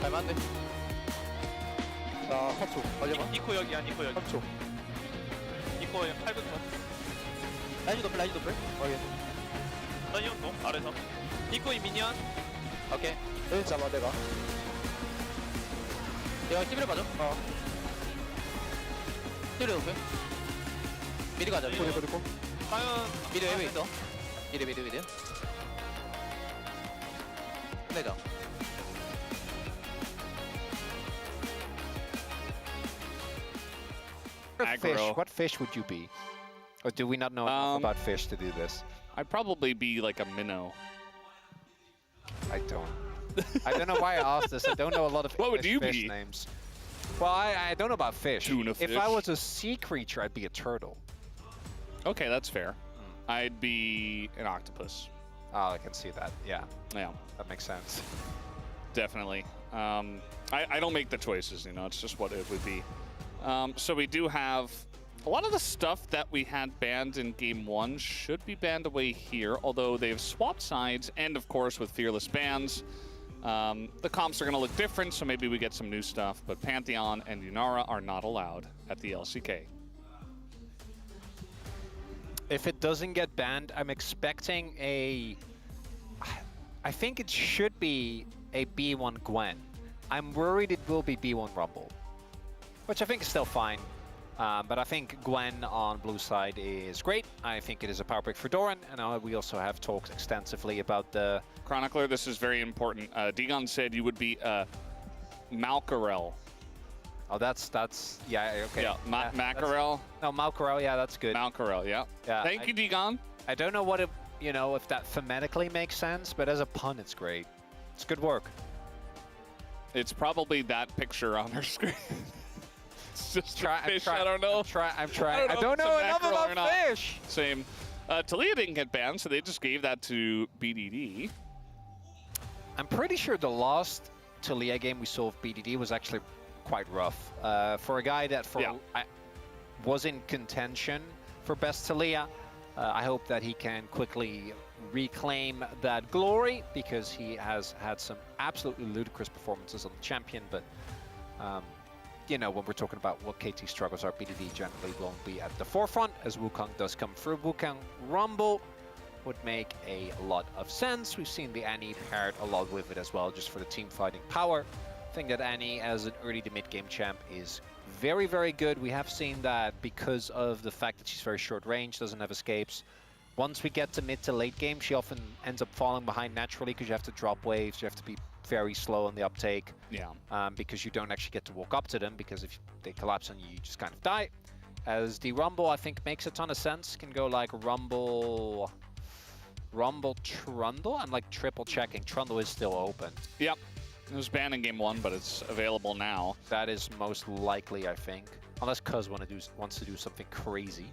[SPEAKER 4] 갈만한데? 자, 4초. 얼려봐.
[SPEAKER 5] 니코 여기야, 니코 여기.
[SPEAKER 4] 3초.
[SPEAKER 5] 니코 800번.
[SPEAKER 4] 라이즈 도플, 라이즈 도플. 오케이.
[SPEAKER 5] 선이온 놈 아래서. 니코이 미니언.
[SPEAKER 4] 오케이. 여기 잡아, 내가. 내가 TV를 봐줘. TV를 도플. 미리 가자, 미리.
[SPEAKER 5] 그리고. 과연.
[SPEAKER 4] 미리 왜 있어? 미리. 끝내자.
[SPEAKER 2] Aggro.
[SPEAKER 1] What fish would you be? Or do we not know enough about fish to do this?
[SPEAKER 2] I'd probably be like a minnow.
[SPEAKER 1] I don't. I don't know why I asked this. I don't know a lot of
[SPEAKER 2] What would you
[SPEAKER 1] fish
[SPEAKER 2] be?
[SPEAKER 1] names. Well, I don't know about fish.
[SPEAKER 2] Tuna
[SPEAKER 1] If I
[SPEAKER 2] fish.
[SPEAKER 1] was a sea creature, I'd be a turtle.
[SPEAKER 2] Okay, that's fair. I'd be an octopus.
[SPEAKER 1] Oh, I can see that. Yeah,
[SPEAKER 2] Yeah,
[SPEAKER 1] that makes sense.
[SPEAKER 2] definitely. I don't make the choices, you know, it's just what it would be. So we do have a lot of the stuff that we had banned in game 1 should be banned away here, although they've swapped sides, and of course with fearless bans, the comps are going to look different, so maybe we get some new stuff, but Pantheon and Yunara are not allowed at the LCK.
[SPEAKER 1] If it doesn't get banned, I'm expecting a I think it should be a B1 Gwen. I'm worried it will be B1 Rumble, which I think is still fine. But I think Gwen on blue side is great. I think it is a power pick for Doran, and we also have talked extensively about the...
[SPEAKER 2] Chronicler, this is very important. Degon said you would be Malkarel.
[SPEAKER 1] Oh, that's yeah, okay.
[SPEAKER 2] Yeah, Makarel.
[SPEAKER 1] No, Malkarel, yeah, that's good.
[SPEAKER 2] Malkarel, yeah.
[SPEAKER 1] Yeah,
[SPEAKER 2] Thank you, Degon.
[SPEAKER 1] I don't know what it, if that phonetically makes sense, but as a pun, it's great. It's good work.
[SPEAKER 2] It's probably that picture on our screen. It's just a fish, I don't know.
[SPEAKER 1] I'm trying. I don't know enough about fish.
[SPEAKER 2] Same. Talia didn't get banned, so they just gave that to BDD.
[SPEAKER 1] I'm pretty sure the last Talia game we saw of BDD was actually quite rough. For a guy that was in contention for best Talia, I hope that he can quickly reclaim that glory, because he has had some absolutely ludicrous performances on the champion. But when we're talking about what KT struggles are, BDD generally won't be at the forefront, as Wukong does come through. Wukong Rumble would make a lot of sense. We've seen the Annie paired a lot with it as well, just for the team fighting power. I think that Annie as an early to mid game champ is very, very good. We have seen that because of the fact that she's very short range, doesn't have escapes. Once we get to mid to late game, she often ends up falling behind naturally, because you have to drop waves, you have to be very slow on the uptake.
[SPEAKER 2] Yeah.
[SPEAKER 1] Because you don't actually get to walk up to them, because if they collapse on you, you just kind of die. As the Rumble, I think, makes a ton of sense. Can go like Rumble, Trundle. I'm like triple checking. Trundle is still open.
[SPEAKER 2] Yep. It was banned in game 1, but it's available now.
[SPEAKER 1] That is most likely, I think. Unless Cuz wants to do something crazy.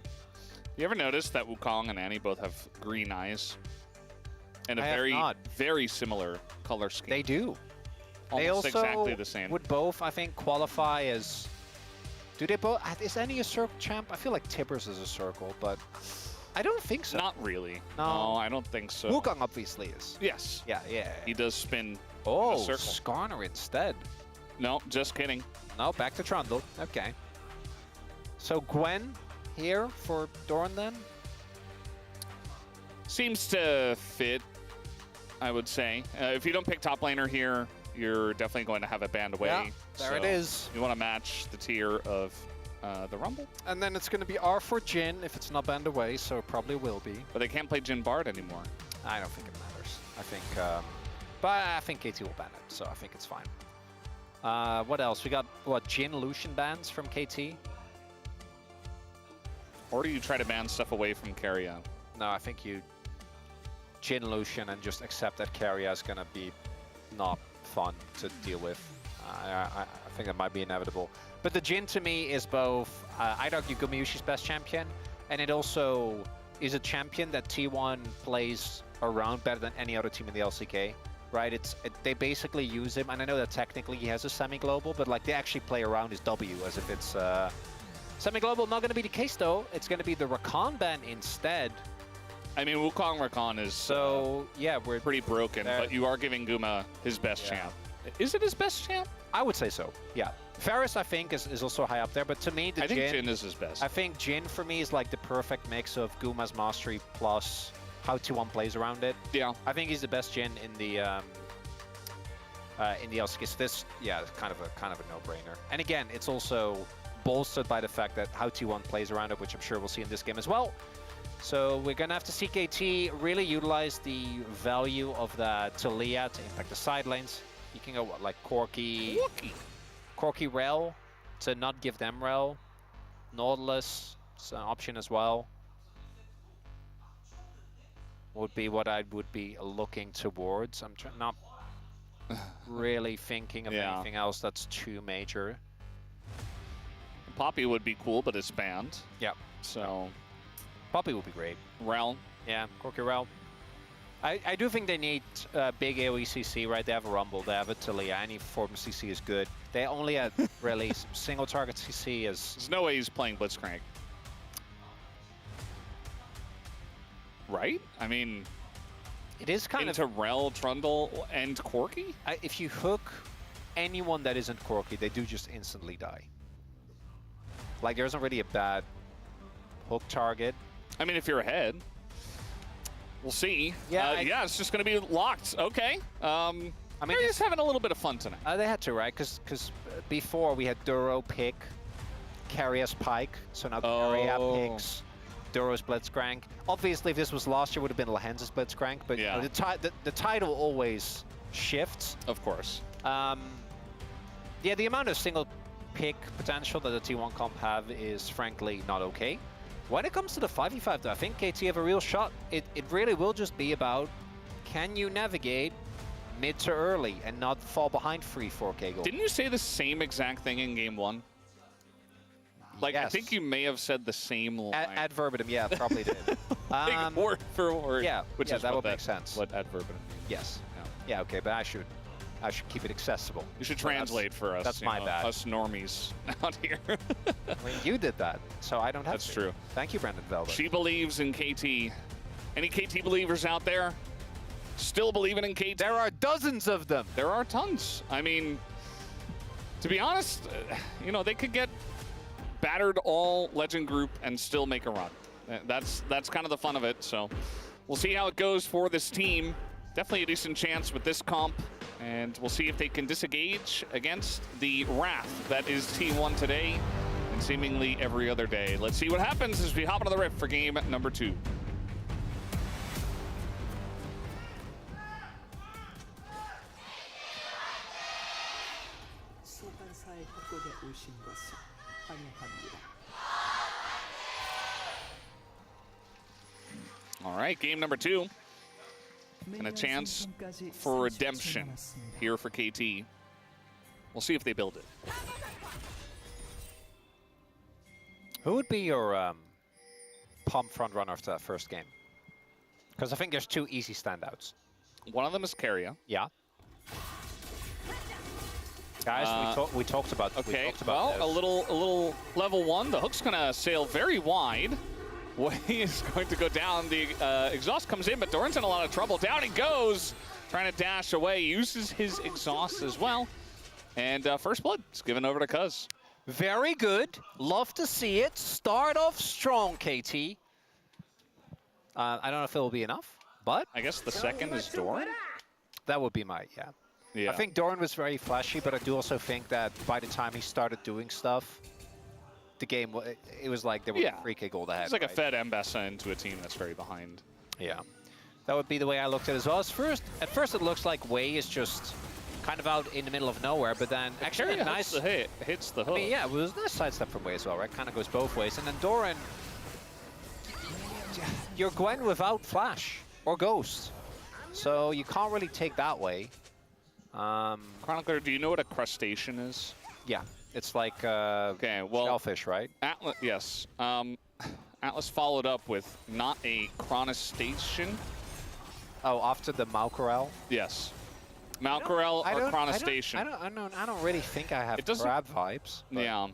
[SPEAKER 2] You ever notice that Wukong and Annie both have green eyes? And a very similar color scheme.
[SPEAKER 1] They do.
[SPEAKER 2] Almost
[SPEAKER 1] they also
[SPEAKER 2] exactly the same.
[SPEAKER 1] Would both, I think, qualify as... Do they both... Is Annie a circle champ? I feel like Tibbers is a circle, but... I don't think so.
[SPEAKER 2] Not really.
[SPEAKER 1] No,
[SPEAKER 2] I don't think so.
[SPEAKER 1] Wukong obviously is.
[SPEAKER 2] Yes.
[SPEAKER 1] Yeah.
[SPEAKER 2] He does spin
[SPEAKER 1] Oh,
[SPEAKER 2] in a circle.
[SPEAKER 1] Skarner instead.
[SPEAKER 2] No, just kidding.
[SPEAKER 1] No, back to Trundle. Okay. So Gwen here for Doran then?
[SPEAKER 2] Seems to fit, I would say. If you don't pick top laner here, you're definitely going to have it banned away.
[SPEAKER 1] Yeah, there it is.
[SPEAKER 2] You want to match the tier of the Rumble.
[SPEAKER 1] And then it's going to be R for Jhin if it's not banned away, so it probably will be.
[SPEAKER 2] But they can't play Jhin Bard anymore.
[SPEAKER 1] I don't think it matters. I think, but I think KT will ban it, so I think it's fine. What else? We got, Jhin Lucian bans from KT?
[SPEAKER 2] Or do you try to ban stuff away from Keria?
[SPEAKER 1] No, I think you Jhin Lucian and just accept that Keria is going to be not fun to deal with. I think that might be inevitable. But the Jhin to me is both, I'd argue Gumayusi's best champion, and it also is a champion that T1 plays around better than any other team in the LCK, right? They basically use him, and I know that technically he has a semi-global, but like they actually play around his W as if it's semi-global. Not going to be the case though. It's going to be the Rakan ban instead.
[SPEAKER 2] I mean, Wukong Rakan is
[SPEAKER 1] yeah, we're
[SPEAKER 2] pretty broken, but you are giving Guma his best champ. Is it his best champ?
[SPEAKER 1] I would say so, yeah. Varus, I think, is also high up there, but to me,
[SPEAKER 2] I think Jhin is his best.
[SPEAKER 1] I think Jhin, for me, is like the perfect mix of Guma's mastery plus how T1 plays around it.
[SPEAKER 2] Yeah.
[SPEAKER 1] I think he's the best Jhin in the LCK. So this, yeah, is kind of a no-brainer. And again, it's also bolstered by the fact that how T1 plays around it, which I'm sure we'll see in this game as well. So we're going to have to see KT really utilize the value of the Talia to impact the side lanes. You can go, like, Corki Rel to not give them Rel. Nautilus is an option as well. Would be what I would be looking towards. I'm not really thinking of anything else that's too major.
[SPEAKER 2] Poppy would be cool, but it's banned.
[SPEAKER 1] Yeah.
[SPEAKER 2] So
[SPEAKER 1] Poppy would be great.
[SPEAKER 2] Rel.
[SPEAKER 1] Yeah, Corki Rel. I do think they need big AoE CC, right? They have a Rumble, they have a Talia. Any form of CC is good. They only had really single target CC as...
[SPEAKER 2] There's no way he's playing Blitzcrank. Right? I mean...
[SPEAKER 1] It is kind
[SPEAKER 2] into Rel, Trundle, and Corki?
[SPEAKER 1] If you hook anyone that isn't Corki, they do just instantly die. Like, there isn't really a bad hook target.
[SPEAKER 2] I mean, if you're ahead. We'll see.
[SPEAKER 1] Yeah,
[SPEAKER 2] yeah, it's just going to be locked. Okay. I mean, they're just having a little bit of fun tonight.
[SPEAKER 1] They had to, right? Because before we had Duro pick, Carrier's Pike, so now Carrier picks Duro's Blitzcrank. Obviously, if this was last year, it would have been Lahenza's Blitzcrank, but
[SPEAKER 2] Yeah.
[SPEAKER 1] you know, the title always shifts.
[SPEAKER 2] Of course.
[SPEAKER 1] Yeah, the amount of single pick potential that the T1 comp have is frankly not okay. When it comes to the 5v5, though, I think KT have a real shot. It really will just be about, can you navigate mid to early and not fall behind 3-4K gold?
[SPEAKER 2] Didn't you say the same exact thing in game 1? Like, I
[SPEAKER 1] Yes.
[SPEAKER 2] think you may have said the same line.
[SPEAKER 1] Ad verbatim, yeah, probably did.
[SPEAKER 2] Like, word for word.
[SPEAKER 1] Yeah,
[SPEAKER 2] which
[SPEAKER 1] yeah,
[SPEAKER 2] is
[SPEAKER 1] that
[SPEAKER 2] what
[SPEAKER 1] would make sense.
[SPEAKER 2] What ad verbatim means.
[SPEAKER 1] Yes.
[SPEAKER 2] Yeah.
[SPEAKER 1] Yeah, okay, but I should keep it accessible.
[SPEAKER 2] You should
[SPEAKER 1] So
[SPEAKER 2] translate for us.
[SPEAKER 1] That's
[SPEAKER 2] you
[SPEAKER 1] my
[SPEAKER 2] know,
[SPEAKER 1] bad.
[SPEAKER 2] Us normies out here.
[SPEAKER 1] I mean, you did that, so I don't have
[SPEAKER 2] That's
[SPEAKER 1] to.
[SPEAKER 2] true.
[SPEAKER 1] Thank you, Brendan Velvet.
[SPEAKER 2] She believes in KT. Any KT believers out there? Still believing in KT?
[SPEAKER 1] There are dozens of them.
[SPEAKER 2] There are tons. I mean, to be honest, you know, they could get battered all Legend group and still make a run. That's kind of the fun of it. So we'll see how it goes for this team. Definitely a decent chance with this comp. And we'll see if they can disengage against the wrath that is T1 today and seemingly every other day. Let's see what happens as we hop into the rift for game number 2.
[SPEAKER 3] 소환사의 협곡에 오신 것을 환영합니다.
[SPEAKER 2] All right, game number 2. And a chance for redemption here for KT. We'll see if they build it.
[SPEAKER 1] Who would be your pump front runner after that first game? Because I think there's 2 easy standouts.
[SPEAKER 2] One of them is Carrier.
[SPEAKER 1] Yeah. Guys, we talked about.
[SPEAKER 2] Okay,
[SPEAKER 1] we talked about
[SPEAKER 2] well, a little level 1. The hook's gonna sail very wide. Way is going to go down. The exhaust comes in, but Doran's in a lot of trouble. Down he goes, trying to dash away. Uses his exhaust as well. And first blood is given over to Cuz.
[SPEAKER 1] Very good. Love to see it. Start off strong, KT. I don't know if it will be enough, but
[SPEAKER 2] I guess the second is Doran.
[SPEAKER 1] that would be my, yeah.
[SPEAKER 2] Yeah.
[SPEAKER 1] I think Doran was very flashy, but I do also think that by the time he started doing stuff, the game, it was like they were 3K gold ahead.
[SPEAKER 2] It's like
[SPEAKER 1] right?
[SPEAKER 2] a Fed Mbessa into a team that's very behind.
[SPEAKER 1] Yeah. That would be the way I looked at it as well. At first it looks like Wei is just kind of out in the middle of nowhere, but then actually
[SPEAKER 2] Carrier
[SPEAKER 1] a nice...
[SPEAKER 2] hits the hook.
[SPEAKER 1] I mean, yeah, it was a nice sidestep from Wei as well, right? Kind of goes both ways. And then Doran, you're Gwen without Flash or Ghost. So you can't really take that way.
[SPEAKER 2] Chronicler, do you know what a crustacean is?
[SPEAKER 1] Yeah, it's like
[SPEAKER 2] Okay, well,
[SPEAKER 1] shellfish, right?
[SPEAKER 2] Atlas, yes. Atlas followed up with not a chronistation.
[SPEAKER 1] Oh, after the Malcorel?
[SPEAKER 2] Yes. Malcorel or chronistation.
[SPEAKER 1] I don't really think I have
[SPEAKER 2] It doesn't-
[SPEAKER 1] crab vibes. but
[SPEAKER 2] Yeah.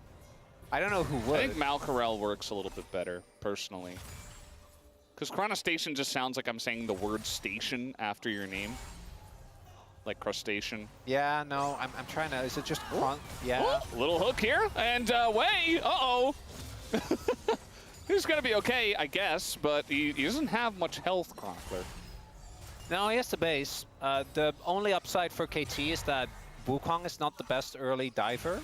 [SPEAKER 1] I don't know who would.
[SPEAKER 2] I think Malcorel works a little bit better, personally. Because chronistation just sounds like I'm saying the word station after your name. Like crustacean.
[SPEAKER 1] Yeah, no, I'm trying to, is it just, yeah.
[SPEAKER 2] Oh, little hook here, and Wei, uh-oh. He's gonna be okay, I guess, but he doesn't have much health, Chronicler.
[SPEAKER 1] No, he has the base. The only upside for KT is that Wukong is not the best early diver.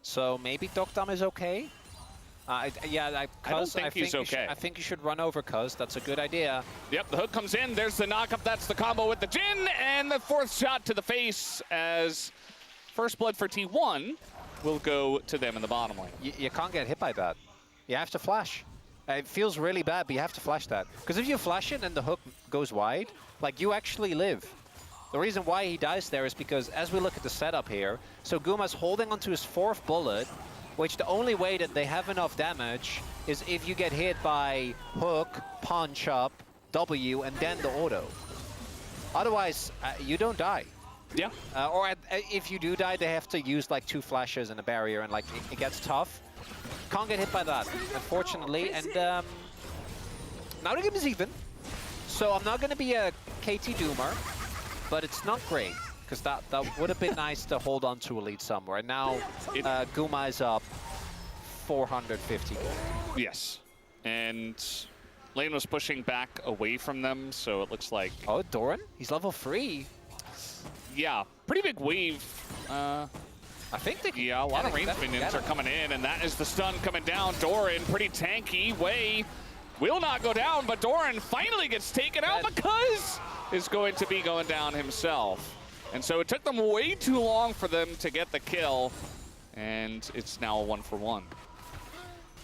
[SPEAKER 1] So maybe Dokdam is okay.
[SPEAKER 2] I don't think he's okay.
[SPEAKER 1] I think you should run over Cuz. That's a good idea.
[SPEAKER 2] Yep, the hook comes in. There's the knockup. That's the combo with the Jin. And the 4th shot to the face as first blood for T1 will go to them in the bottom lane.
[SPEAKER 1] You can't get hit by that. You have to flash. It feels really bad, but you have to flash that. Because if you flash it and the hook goes wide, like, you actually live. The reason why he dies there is because, as we look at the setup here, so Guma's holding onto his 4th bullet, which the only way that they have enough damage is if you get hit by hook, punch up, W, and then the auto. Otherwise, you don't die.
[SPEAKER 2] Yeah.
[SPEAKER 1] If you do die, they have to use like 2 flashes and a barrier, and like it gets tough. Can't get hit by that, unfortunately. And now the game is even. So I'm not going to be a KT doomer, but it's not great. Because that would have been nice to hold on to a lead somewhere. And now Guma is up 450 gold.
[SPEAKER 2] Yes. And Lane was pushing back away from them, so it looks like...
[SPEAKER 1] Oh, Doran? He's level 3.
[SPEAKER 2] Yeah, pretty big wave.
[SPEAKER 1] I think they can...
[SPEAKER 2] Yeah, a lot of range minions are coming in, and that is the stun coming down. Doran, pretty tanky. Wei will not go down, but Doran finally gets taken out because is going to be going down himself. And so it took them way too long for them to get the kill, and it's now a 1-for-1.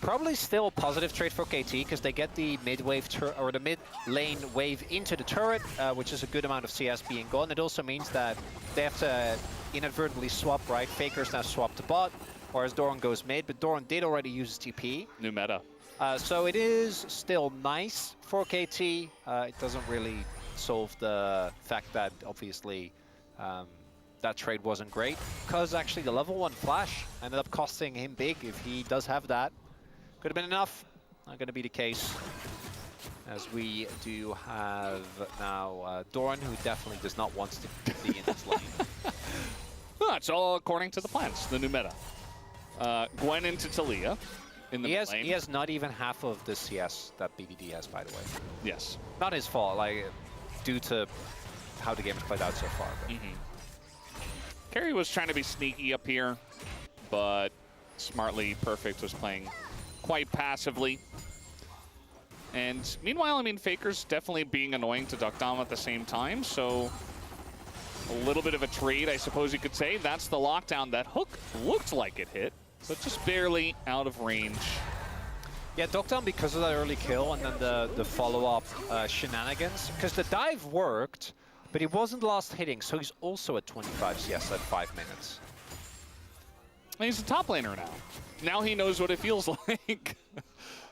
[SPEAKER 1] Probably still a positive trade for KT because they get the mid-wave or the mid-lane wave into the turret, which is a good amount of CS being gone. It also means that they have to inadvertently swap, right? Faker's now swapped to bot, whereas Doran goes mid, but Doran did already use his TP.
[SPEAKER 2] New meta.
[SPEAKER 1] So it is still nice for KT. It doesn't really solve the fact that obviously that trade wasn't great, because actually the level 1 flash ended up costing him big if he does have that. Could have been enough. Not going to be the case, as we do have now Doran, who definitely does not want to be in this lane.
[SPEAKER 2] Well, it's all according to the plans, the new meta. Gwen into Talia in the mid lane.
[SPEAKER 1] He has not even half of the CS that BDD has, by the way.
[SPEAKER 2] Yes.
[SPEAKER 1] Not his fault, like, due to how the game has played out so far. But.
[SPEAKER 2] Carry was trying to be sneaky up here, but smartly, Perfect was playing quite passively. And meanwhile, I mean, Faker's definitely being annoying to Duckdom at the same time, so a little bit of a trade, I suppose you could say. That's the lockdown. That hook looked like it hit, but just barely out of range.
[SPEAKER 1] Yeah, Duckdown, because of that early kill and then the follow-up shenanigans, because the dive worked, but he wasn't last hitting, so he's also at 25 CS at 5 minutes.
[SPEAKER 2] He's a top laner now. Now he knows what it feels like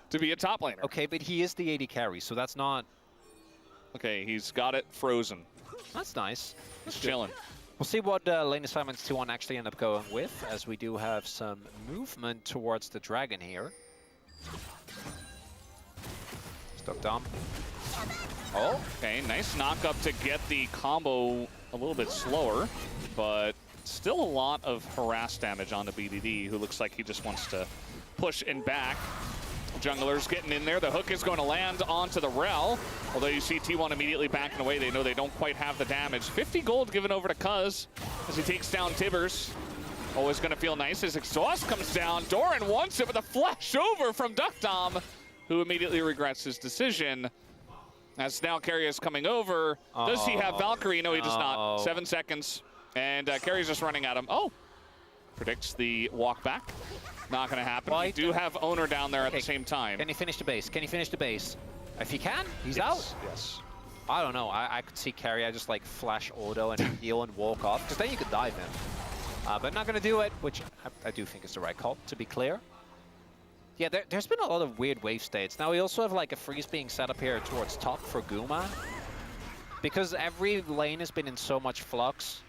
[SPEAKER 2] to be a top laner.
[SPEAKER 1] Okay, but he is the AD carry, so that's not...
[SPEAKER 2] Okay, he's got it frozen.
[SPEAKER 1] That's nice.
[SPEAKER 2] He's chilling.
[SPEAKER 1] We'll see what lane assignments 2-1 actually end up going with, as we do have some movement towards the dragon here. Duckdom. Oh,
[SPEAKER 2] okay, nice knock up to get the combo a little bit slower, but still a lot of harass damage on the BDD, who looks like he just wants to push and back. Jungler's getting in there. The hook is going to land onto the Rel, although you see T1 immediately backing away. They know they don't quite have the damage. 50 gold given over to Cuz as he takes down Tibbers. Always going to feel nice as exhaust comes down. Doran wants it with a flash over from Duckdom, who immediately regrets his decision. As now Carry is coming over. Does he have Valkyrie? No, he does not. 7 seconds. And Carry's just running at him. Oh, predicts the walk back. Not going to happen. We do have Owner down there at the same time.
[SPEAKER 1] Can he finish the base? Can he finish the base? If he can, he's out.
[SPEAKER 2] Yes.
[SPEAKER 1] I don't know. I could see Carry. I just like flash auto and heal and walk off, because then you could dive him. But not going to do it, which I do think is the right call, to be clear. Yeah, there's been a lot of weird wave states. Now we also have like a freeze being set up here towards top for Guma, because every lane has been in so much flux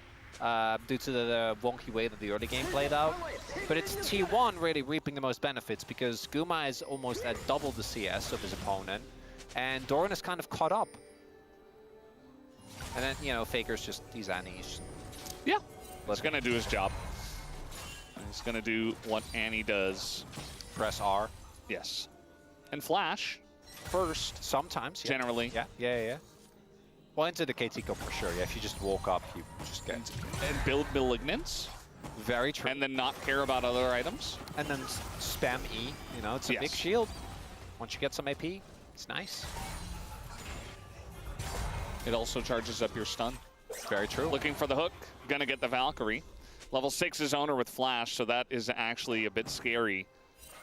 [SPEAKER 1] due to the wonky way that the early game played out. But it's T1 really reaping the most benefits, because Guma is almost at double the CS of his opponent, and Doran is kind of caught up. And then, you know, Faker's just, he's Annie.
[SPEAKER 2] Yeah, he's going to do his job. He's going to do what Annie does.
[SPEAKER 1] Press R.
[SPEAKER 2] Yes. And flash first.
[SPEAKER 1] Sometimes, yeah.
[SPEAKER 2] Generally.
[SPEAKER 1] Yeah. Well, into the KT Cup for sure, yeah. If you just walk up, you just get...
[SPEAKER 2] And build Malignance.
[SPEAKER 1] Very true.
[SPEAKER 2] And then not care about other items.
[SPEAKER 1] And then spam E, you know, it's a big shield. Once you get some AP, it's nice.
[SPEAKER 2] It also charges up your stun.
[SPEAKER 1] Very true.
[SPEAKER 2] Looking for the hook, gonna get the Valkyrie. Level 6 is Owner with flash, so that is actually a bit scary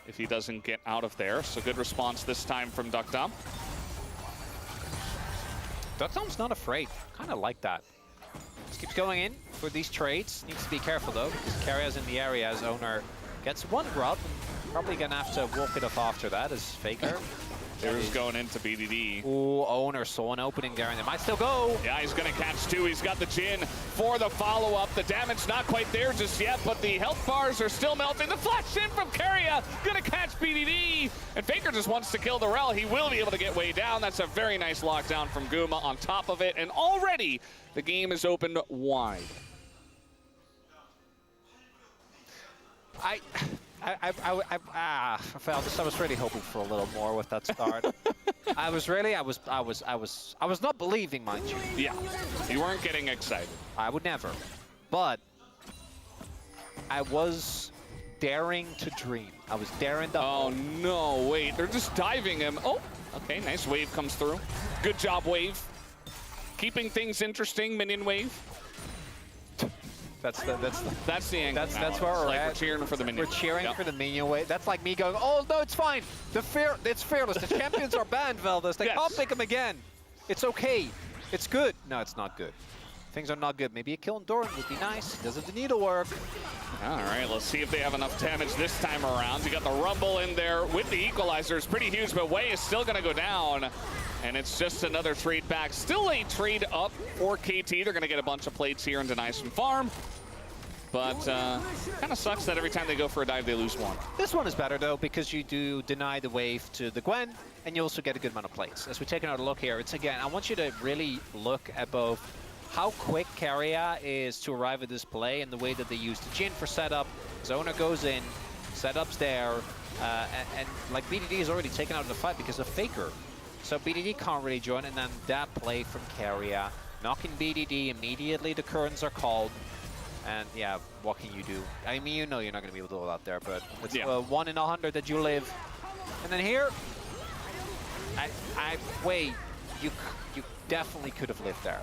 [SPEAKER 2] if he doesn't get out of there. So good response this time from Duckdom.
[SPEAKER 1] Duckdom's not afraid. Kind of like that. Just keeps going in for these trades. Needs to be careful though, because Carria's in the area as Owner gets one grub. Probably gonna have to walk it off after that as Faker.
[SPEAKER 2] There's going into BDD.
[SPEAKER 1] Ooh, Owner saw an opening there, and they might still go.
[SPEAKER 2] Yeah, he's going to catch two. He's got the Jin for the follow-up. The damage not quite there just yet, but the health bars are still melting. The flash in from Carria, going to catch BDD. And Faker just wants to kill the Rel. He will be able to get way down. That's a very nice lockdown from Guma on top of it. And already the game is opened
[SPEAKER 1] I felt this. I was really hoping for a little more with that start. I was not believing, mind you.
[SPEAKER 2] Yeah, you weren't getting excited.
[SPEAKER 1] I would never, but I was daring to dream. I was daring to.
[SPEAKER 2] Oh no! Wait, they're just diving him. Oh, okay, nice wave comes through. Good job, wave. Keeping things interesting, minion wave.
[SPEAKER 1] That's the
[SPEAKER 2] angle.
[SPEAKER 1] That's where we're
[SPEAKER 2] like
[SPEAKER 1] at.
[SPEAKER 2] We're cheering for the minion.
[SPEAKER 1] We're cheering
[SPEAKER 2] Yep.
[SPEAKER 1] for the minion wave. That's like me going, oh no, it's fine. It's fearless. The champions are banned, Veldas. They
[SPEAKER 2] Yes.
[SPEAKER 1] can't pick them again. It's okay. It's good. No, it's not good. Things are not good. Maybe a kill on Doran would be nice. Doesn't the needle work?
[SPEAKER 2] All right, let's see if they have enough damage this time around. You got the Rumble in there with the equalizer. It's pretty huge, but Wei is still going to go down. And it's just another trade back. Still a trade up for KT. They're going to get a bunch of plates here and deny some farm. But kind of sucks that every time they go for a dive, they lose one.
[SPEAKER 1] This one is better, though, because you do deny the wave to the Gwen, and you also get a good amount of plates. As we take another look here, it's again, I want you to really look at both how quick Keria is to arrive at this play and the way that they use the Jhin for setup. Zona goes in, setup's there, and like BDD is already taken out of the fight because of Faker. So BDD can't really join, and then that play from Keria, knocking BDD immediately, the currents are called. And yeah, what can you do? I mean, you know you're not going to be able to do it out there, but it's 1 in 100 that you live. And then here, wait, you definitely could have lived there.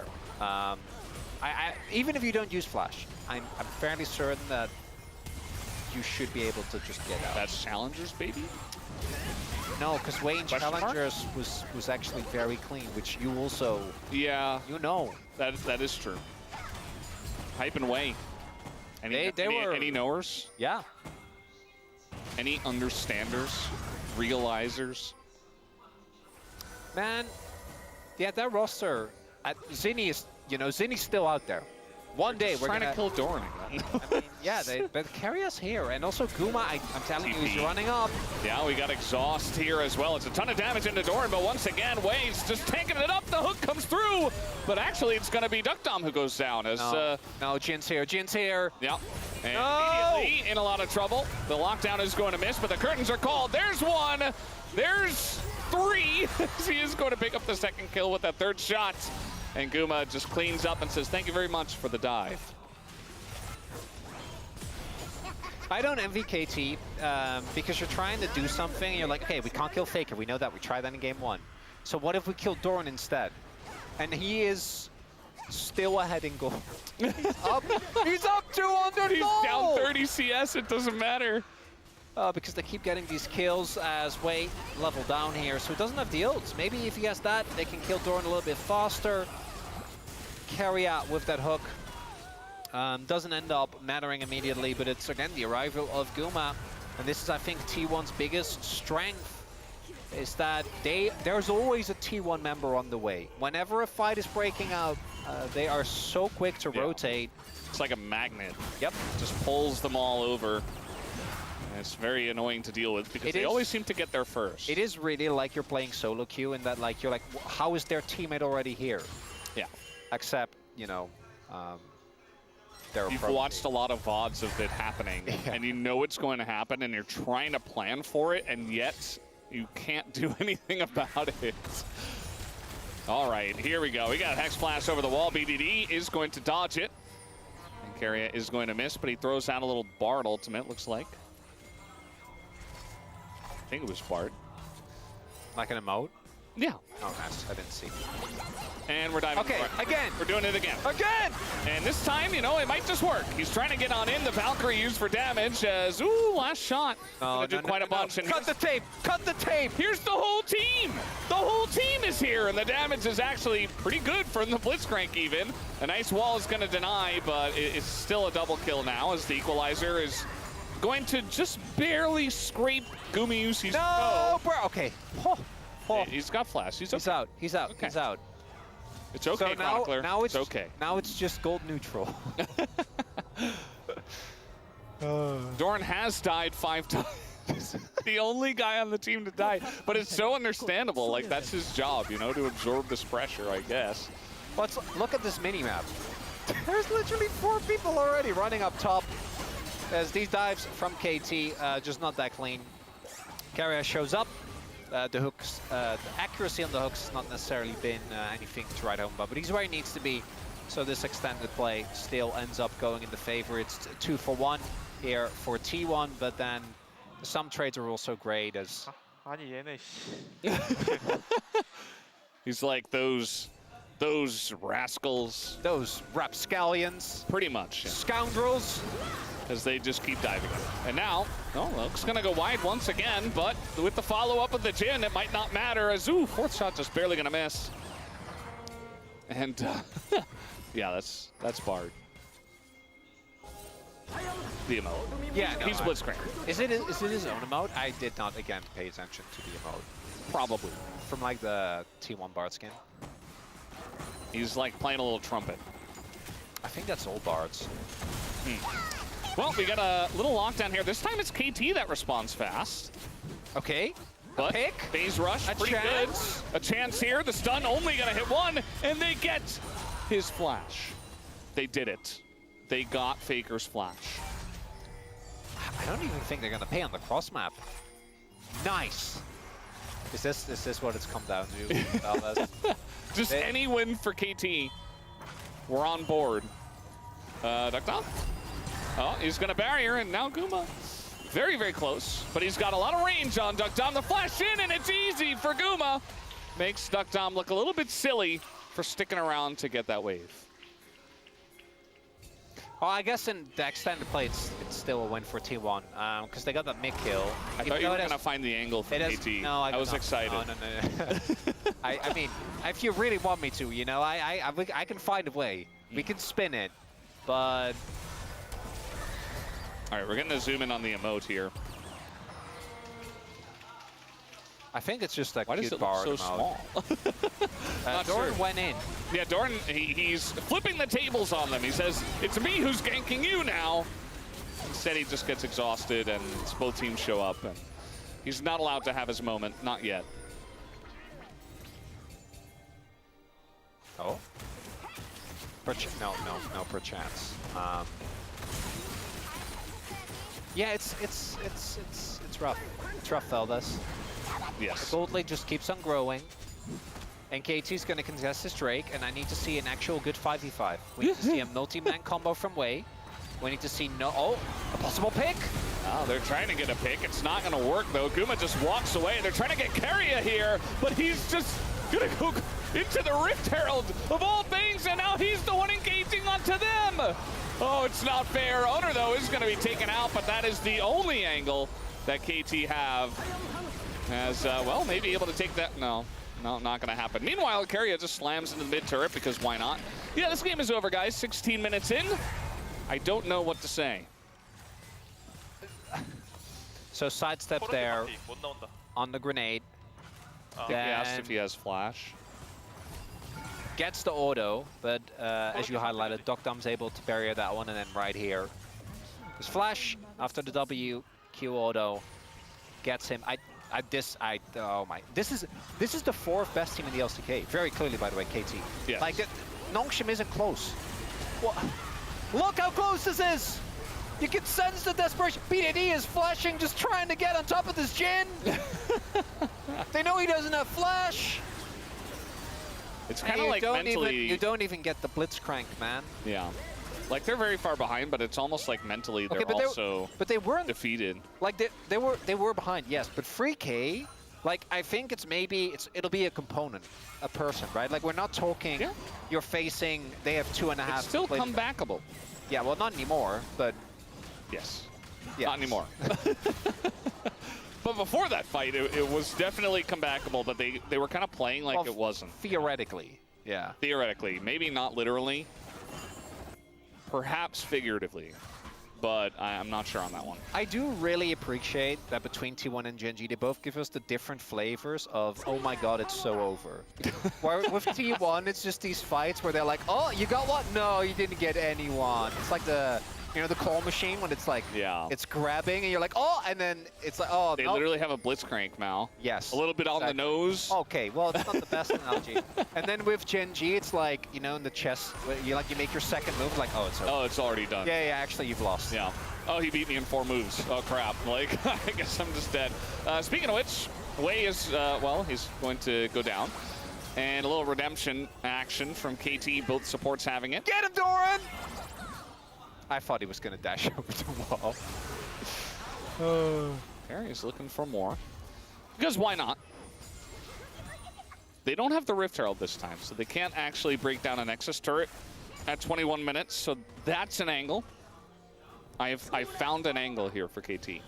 [SPEAKER 1] Even if you don't use flash, I'm fairly certain that you should be able to just get out.
[SPEAKER 2] That's challengers, baby?
[SPEAKER 1] No, because Wayne challengers was actually very clean, which you also you know.
[SPEAKER 2] That is true. Hype and Wei. Any knowers?
[SPEAKER 1] Yeah.
[SPEAKER 2] Any understanders? Realizers?
[SPEAKER 1] Man, yeah, that roster, Zinni is, Zinni's still out there. One day we're
[SPEAKER 2] trying to kill Doran again.
[SPEAKER 1] I mean, yeah, but carry us here, and also Guma. I'm telling you, he's running up.
[SPEAKER 2] Yeah, we got exhaust here as well. It's a ton of damage into Doran, but once again, Wei's just tanking it up. The hook comes through, but actually, it's going to be Duckdom who goes down. As
[SPEAKER 1] no, Jin's here. Jin's here.
[SPEAKER 2] Yeah, and immediately in a lot of trouble. The lockdown is going to miss, but the curtains are called. There's one. There's three. He is going to pick up the second kill with that third shot. And Guma just cleans up and says, thank you very much for the dive.
[SPEAKER 1] I don't envy KT because you're trying to do something and you're like, okay, we can't kill Faker. We know that. We tried that in game 1. So what if we kill Doran instead? And he is still ahead in gold. He's up 200.
[SPEAKER 2] He's down 30 CS. It doesn't matter.
[SPEAKER 1] Because they keep getting these kills as Wei level down here, so he doesn't have the ults. Maybe if he has that, they can kill Doran a little bit faster. Carry out with that hook. Doesn't end up mattering immediately, but it's again the arrival of Guma. And this is, I think, T1's biggest strength, is that there's always a T1 member on the way. Whenever a fight is breaking out, they are so quick to rotate.
[SPEAKER 2] It's like a magnet.
[SPEAKER 1] Yep.
[SPEAKER 2] Just pulls them all over. It's very annoying to deal with because they always seem to get there first.
[SPEAKER 1] It is really like you're playing solo queue in that, like, you're like, how is their teammate already here?
[SPEAKER 2] Yeah.
[SPEAKER 1] Except, they're
[SPEAKER 2] You've watched a lot of VODs of it happening, and you know it's going to happen, and you're trying to plan for it, and yet you can't do anything about it. All right, here we go. We got Hex Blast over the wall. BDD is going to dodge it. And Keria is going to miss, but he throws out a little Bard ultimate, looks like. I think it was Bard.
[SPEAKER 1] Like an emote?
[SPEAKER 2] Yeah.
[SPEAKER 1] Oh, nice. I didn't see.
[SPEAKER 2] And we're diving.
[SPEAKER 1] Okay, again.
[SPEAKER 2] We're doing it again.
[SPEAKER 1] Again!
[SPEAKER 2] And this time, it might just work. He's trying to get on in. The Valkyrie used for damage as, ooh, last shot.
[SPEAKER 1] No,
[SPEAKER 2] do quite a bunch. And
[SPEAKER 1] cut the tape! Cut the tape!
[SPEAKER 2] Here's the whole team! The whole team is here, and the damage is actually pretty good from the Blitzcrank even. A nice wall is going to deny, but it's still a double kill now as the equalizer is going to just barely scrape Gumayusi's toe.
[SPEAKER 1] Bro. Okay.
[SPEAKER 2] He's got flash. He's
[SPEAKER 1] out. He's out.
[SPEAKER 2] Okay.
[SPEAKER 1] He's out.
[SPEAKER 2] It's okay,
[SPEAKER 1] so
[SPEAKER 2] Chronicler.
[SPEAKER 1] Now it's
[SPEAKER 2] okay.
[SPEAKER 1] Now it's just gold neutral.
[SPEAKER 2] Doran has died 5 times. The only guy on the team to die. But it's so understandable. Like, that's his job, to absorb this pressure, I guess.
[SPEAKER 1] Look at this mini-map. There's literally 4 people already running up top. as these dives from KT, just not that clean. Carrier shows up. The hooks, the accuracy on the hooks has not necessarily been anything to write home about, but he's where he needs to be. So this extended play still ends up going in the favor. It's 2 for 1 here for T1, but then some trades are also great as...
[SPEAKER 5] 아니 얘네 씨.
[SPEAKER 2] He's like those rascals.
[SPEAKER 1] Those rapscallions.
[SPEAKER 2] Pretty much. Yeah.
[SPEAKER 1] Scoundrels.
[SPEAKER 2] As they just keep diving. And now, looks gonna go wide once again, but with the follow-up of the Jin, it might not matter as, ooh, fourth shot just barely gonna miss. And, yeah, that's Bard. The emote.
[SPEAKER 1] Yeah, no,
[SPEAKER 2] he's blitzcrank.
[SPEAKER 1] Is it his own emote? I did not, again, pay attention to the emote.
[SPEAKER 2] Probably.
[SPEAKER 1] From, like, the T1 Bard skin.
[SPEAKER 2] He's, like, playing a little trumpet.
[SPEAKER 1] I think that's all Bards.
[SPEAKER 2] Well, we got a little lockdown here. This time it's KT that responds fast.
[SPEAKER 1] Okay.
[SPEAKER 2] But
[SPEAKER 1] pick.
[SPEAKER 2] phase rush,
[SPEAKER 1] A
[SPEAKER 2] pretty
[SPEAKER 1] chance.
[SPEAKER 2] good. A chance here. The stun only gonna hit one, and they get his flash. They did it. They got Faker's flash.
[SPEAKER 1] I don't even think they're gonna pay on the cross map. Nice. Is this what it's come down to?
[SPEAKER 2] Just any win for KT. We're on board. Duckdown. Oh, he's gonna barrier, and now Guma. Very, very close, but he's got a lot of range on Duckdown. The flash in, and it's easy for Guma. Makes Duckdown look a little bit silly for sticking around to get that wave.
[SPEAKER 1] Well, I guess in the extended play, it's still a win for T1, because they got that mid kill.
[SPEAKER 2] I thought you were gonna find the angle for KT.
[SPEAKER 1] No,
[SPEAKER 2] I was excited.
[SPEAKER 1] No. I mean, if you really want me to, you know, I can find a way. We can spin it, but...
[SPEAKER 2] All right, we're getting to zoom in on the emote here.
[SPEAKER 1] I think it's just that
[SPEAKER 2] Why does
[SPEAKER 1] cute
[SPEAKER 2] it look
[SPEAKER 1] bar
[SPEAKER 2] so
[SPEAKER 1] emote.
[SPEAKER 2] small? Not
[SPEAKER 1] Doran
[SPEAKER 2] sure.
[SPEAKER 1] went in.
[SPEAKER 2] Yeah, Doran, he's flipping the tables on them. He says, it's me who's ganking you now. Instead, he just gets exhausted, and both teams show up. And he's not allowed to have his moment. Not yet.
[SPEAKER 1] Oh? No, perchance. Yeah, it's rough. It's rough, Feldas.
[SPEAKER 2] Yes.
[SPEAKER 1] Gold League just keeps on growing. And KT's going to contest this Drake, and I need to see an actual good 5v5. We need to see a multi-man combo from Wei. We need to see a possible pick.
[SPEAKER 2] Oh, they're trying to get a pick. It's not going to work, though. Guma just walks away. They're trying to get Keria here, but he's just going to go into the Rift Herald of all things, and now he's the one engaging onto them. Oh, it's not fair. Owner, though, is going to be taken out, but that is the only angle that KT have. As, well, maybe able to take that. No, not going to happen. Meanwhile, Keria just slams into the mid turret because why not? Yeah, this game is over, guys. 16 minutes in. I don't know what to say.
[SPEAKER 1] So sidestep there on the grenade.
[SPEAKER 2] He asked if he has flash.
[SPEAKER 1] Gets the auto, but as you highlighted, Duckdom's able to barrier that one, and then right here. His flash after the W, Q auto, gets him. Oh my. This is the fourth best team in the LCK. Very clearly, by the way, KT.
[SPEAKER 2] Yes.
[SPEAKER 1] Like, Nongshim isn't close. What? Look how close this is! You can sense the desperation. BDD is flashing, just trying to get on top of this Jin. They know he doesn't have flash.
[SPEAKER 2] It's kind of like mentally...
[SPEAKER 1] You don't even get the Blitzcrank, man.
[SPEAKER 2] Yeah. Like, they're very far behind, but it's almost like mentally they're
[SPEAKER 1] but they weren't
[SPEAKER 2] defeated.
[SPEAKER 1] Like, they were behind, yes, but 3K, like, I think it'll be a component, a person, right? Like, we're not talking, you're facing, they have 2.5.
[SPEAKER 2] It's still comebackable.
[SPEAKER 1] Yeah, well, not anymore, but...
[SPEAKER 2] Yes.
[SPEAKER 1] Yes.
[SPEAKER 2] Not anymore. But before that fight, it was definitely comebackable, but they were kind of playing like it wasn't.
[SPEAKER 1] Theoretically, yeah.
[SPEAKER 2] Theoretically. Maybe not literally. Perhaps figuratively. But I'm not sure on that one.
[SPEAKER 1] I do really appreciate that between T1 and Gen G, they both give us the different flavors of, oh my god, it's so over. Where with T1, it's just these fights where they're like, oh, you got what? No, you didn't get anyone. It's like the... You know, the claw machine when it's like, it's grabbing and you're like, oh, and then it's like, oh,
[SPEAKER 2] They literally have a blitzcrank, Mal.
[SPEAKER 1] Yes.
[SPEAKER 2] A little bit on the nose.
[SPEAKER 1] Okay, well, it's not the best analogy. And then with Gen G, it's like, you know, in the chess, you make your second move, like, oh, it's over.
[SPEAKER 2] Oh, it's already done.
[SPEAKER 1] Yeah, actually, you've lost.
[SPEAKER 2] Yeah. Oh, he beat me in 4 moves. Oh, crap. Like, I guess I'm just dead. Speaking of which, Wei is, well, he's going to go down. And a little redemption action from KT, both supports having it.
[SPEAKER 1] Get him, Doran! I thought he was going to dash over the wall.
[SPEAKER 2] Harry's looking for more. Because why not? They don't have the Rift Herald this time, so they can't actually break down a Nexus turret at 21 minutes, so that's an angle. I found an angle here for KT. A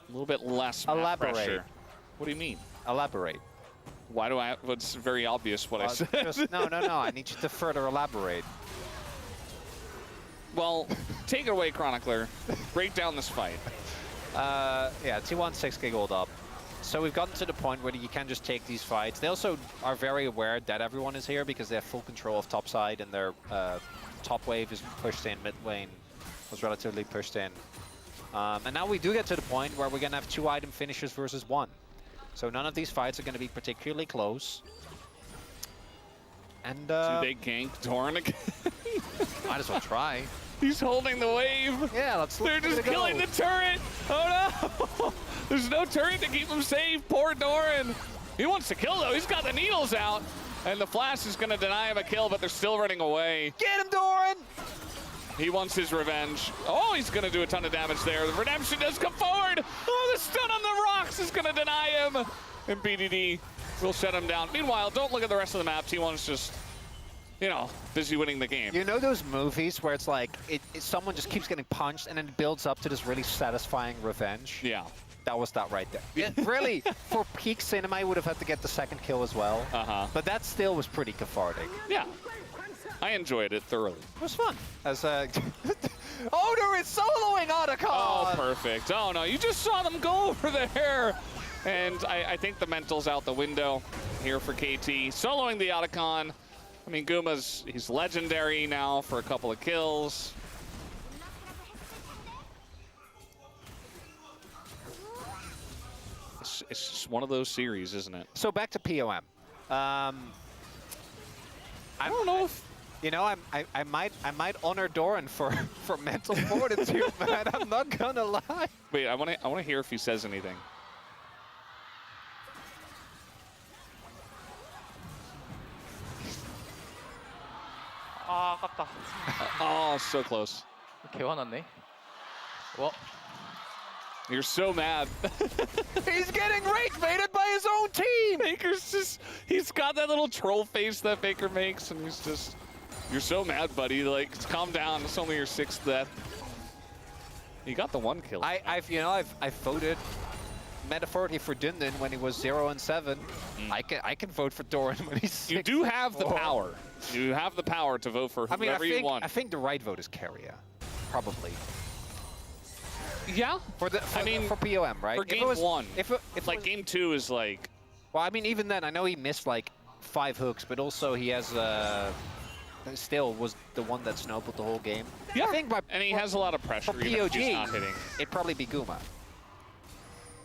[SPEAKER 2] little bit less map pressure. What do you mean?
[SPEAKER 1] Elaborate.
[SPEAKER 2] Why do I? It's very obvious what I said.
[SPEAKER 1] No. I need you to further elaborate.
[SPEAKER 2] Well, take it away, Chronicler. Break down this fight.
[SPEAKER 1] Yeah, T1 6k gold up. So we've gotten to the point where you can just take these fights. They also are very aware that everyone is here because they have full control of top side, and their top wave is pushed in, mid lane was relatively pushed in. And now we do get to the point where we're going to have 2 item finishers versus 1. So none of these fights are going to be particularly close. And
[SPEAKER 2] Do they gank Doran again?
[SPEAKER 1] might as well try.
[SPEAKER 2] He's holding the wave.
[SPEAKER 1] Yeah,
[SPEAKER 2] They're just killing the turret. Oh no! There's no turret to keep him safe. Poor Doran. He wants to kill though. He's got the needles out. And the flash is going to deny him a kill, but they're still running away.
[SPEAKER 1] Get him, Doran!
[SPEAKER 2] He wants his revenge. Oh, he's going to do a ton of damage there. The redemption does come forward. Oh, the stun on the rocks is going to deny him. And BDD will shut him down. Meanwhile, don't look at the rest of the map. T1's just, you know, busy winning the game.
[SPEAKER 1] You know those movies where it's like someone just keeps getting punched and then it builds up to this really satisfying revenge?
[SPEAKER 2] Yeah.
[SPEAKER 1] That was that right there. Yeah, really, for peak cinema, I would have had to get the 2nd kill as well. But that still was pretty cathartic.
[SPEAKER 2] Yeah. I enjoyed it thoroughly.
[SPEAKER 1] It was fun. As Owner is soloing Otacon!
[SPEAKER 2] Oh, perfect. Oh, no, you just saw them go over there. And I think the mental's out the window here for KT. Soloing the Otacon. I mean, he's legendary now for a couple of kills. It's just one of those series, isn't it?
[SPEAKER 1] So back to POM. I
[SPEAKER 2] don't know if...
[SPEAKER 1] You know, I might honor Doran for mental fortitude, man. I'm not gonna lie.
[SPEAKER 2] Wait, I want to hear if he says anything.
[SPEAKER 4] 아, 아깝다.
[SPEAKER 2] Oh, so close.
[SPEAKER 4] 개 화났네. 와.
[SPEAKER 2] You're so mad.
[SPEAKER 1] He's getting rage baited by his own team.
[SPEAKER 2] Faker's just, he's got that little troll face that Faker makes, and he's just, you're so mad, buddy. Like, calm down. It's only your 6th death. You got the 1 kill.
[SPEAKER 1] I've voted metaphorically for Dundon when he was 0 and 7. I can vote for Doran when he's 6.
[SPEAKER 2] You do have the power. You have the power to vote for whoever you want.
[SPEAKER 1] I think the right vote is Carrier, probably.
[SPEAKER 2] Yeah.
[SPEAKER 1] For POM, right?
[SPEAKER 2] For game 1.
[SPEAKER 1] If
[SPEAKER 2] like game 2 is like.
[SPEAKER 1] Well, I mean, even then, I know he missed like 5 hooks, but also he has still was the one that snowballed the whole game.
[SPEAKER 2] Yeah.
[SPEAKER 1] I think
[SPEAKER 2] and he has a lot of pressure.
[SPEAKER 1] For
[SPEAKER 2] even if
[SPEAKER 1] POG,
[SPEAKER 2] he's not hitting.
[SPEAKER 1] it'd probably be Guma.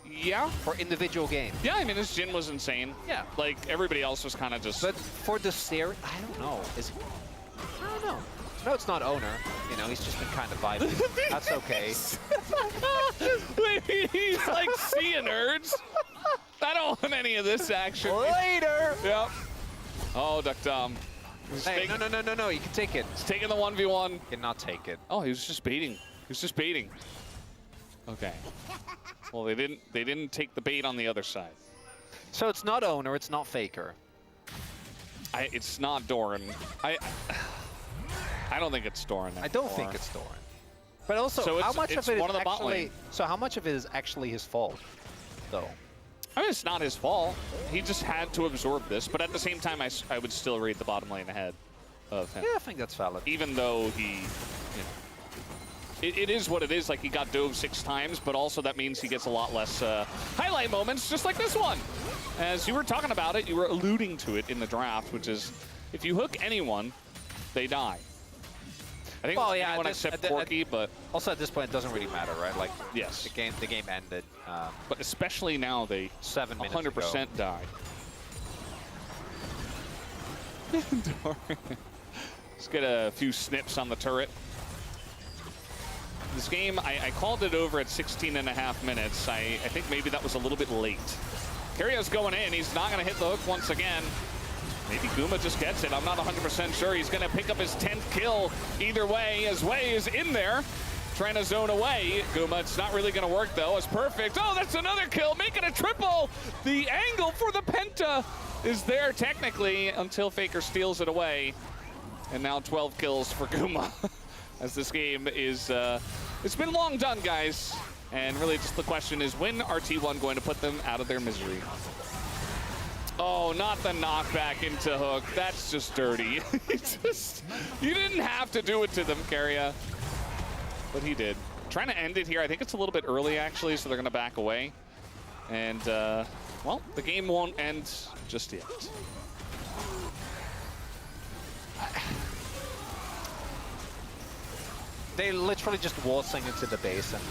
[SPEAKER 2] Yeah.
[SPEAKER 1] For individual game.
[SPEAKER 2] Yeah, I mean, his Jhin was insane.
[SPEAKER 1] Yeah.
[SPEAKER 2] Like, everybody else was kind of just...
[SPEAKER 1] But for the series, I don't know. I don't know. No, it's not Owner. You know, he's just been kind of vibing. That's okay.
[SPEAKER 2] Wait, he's like seeing nerds. I don't want any of this action.
[SPEAKER 1] Later!
[SPEAKER 2] Yep. Oh, Duck Dom.
[SPEAKER 1] Hey, no. You can take it.
[SPEAKER 2] He's taking the 1v1.
[SPEAKER 1] You cannot take it.
[SPEAKER 2] Oh, he was just baiting. He was just baiting. Okay. Well, they didn't take the bait on the other side.
[SPEAKER 1] So it's not Owner, it's not Faker.
[SPEAKER 2] It's not Doran. I don't think it's Doran anymore.
[SPEAKER 1] I don't think it's Doran. But also,
[SPEAKER 2] so
[SPEAKER 1] how much of it is
[SPEAKER 2] actually...
[SPEAKER 1] So how much of it is actually his fault, though?
[SPEAKER 2] I mean, it's not his fault. He just had to absorb this. But at the same time, I would still rate the bottom lane ahead of him.
[SPEAKER 1] Yeah, I think that's valid.
[SPEAKER 2] Even though he, you know, it is what it is. Like, he got dove 6 times, but also that means he gets a lot less highlight moments, just like this one. As you were talking about it, you were alluding to it in the draft, which is if you hook anyone, they die. I think anyone except Corky, but
[SPEAKER 1] also at this point it doesn't really matter, right? Like,
[SPEAKER 2] yes,
[SPEAKER 1] the game ended.
[SPEAKER 2] But especially now, they
[SPEAKER 1] 7 minutes
[SPEAKER 2] 100% die. Let's get a few snips on the turret. this game, I called it over at 16.5 minutes. I think maybe that was a little bit late. Carrio's going in. He's not going to hit the hook once again. Maybe Guma just gets it. I'm not 100% sure. He's going to pick up his 10th kill either way, as Wei is in there, trying to zone away. Guma, it's not really going to work, though. It's perfect. Oh, that's another kill, making a triple. The angle for the Penta is there, technically, until Faker steals it away. And now 12 kills for Guma, as this game is, it's been long done, guys. And really just the question is, when are T1 going to put them out of their misery? Oh, not the knockback into hook. That's just dirty. You didn't have to do it to them, Caria. But he did. Trying to end it here. I think it's a little bit early, actually, so they're going to back away. And, well, the game won't end just yet.
[SPEAKER 1] They literally just waltzing into the base and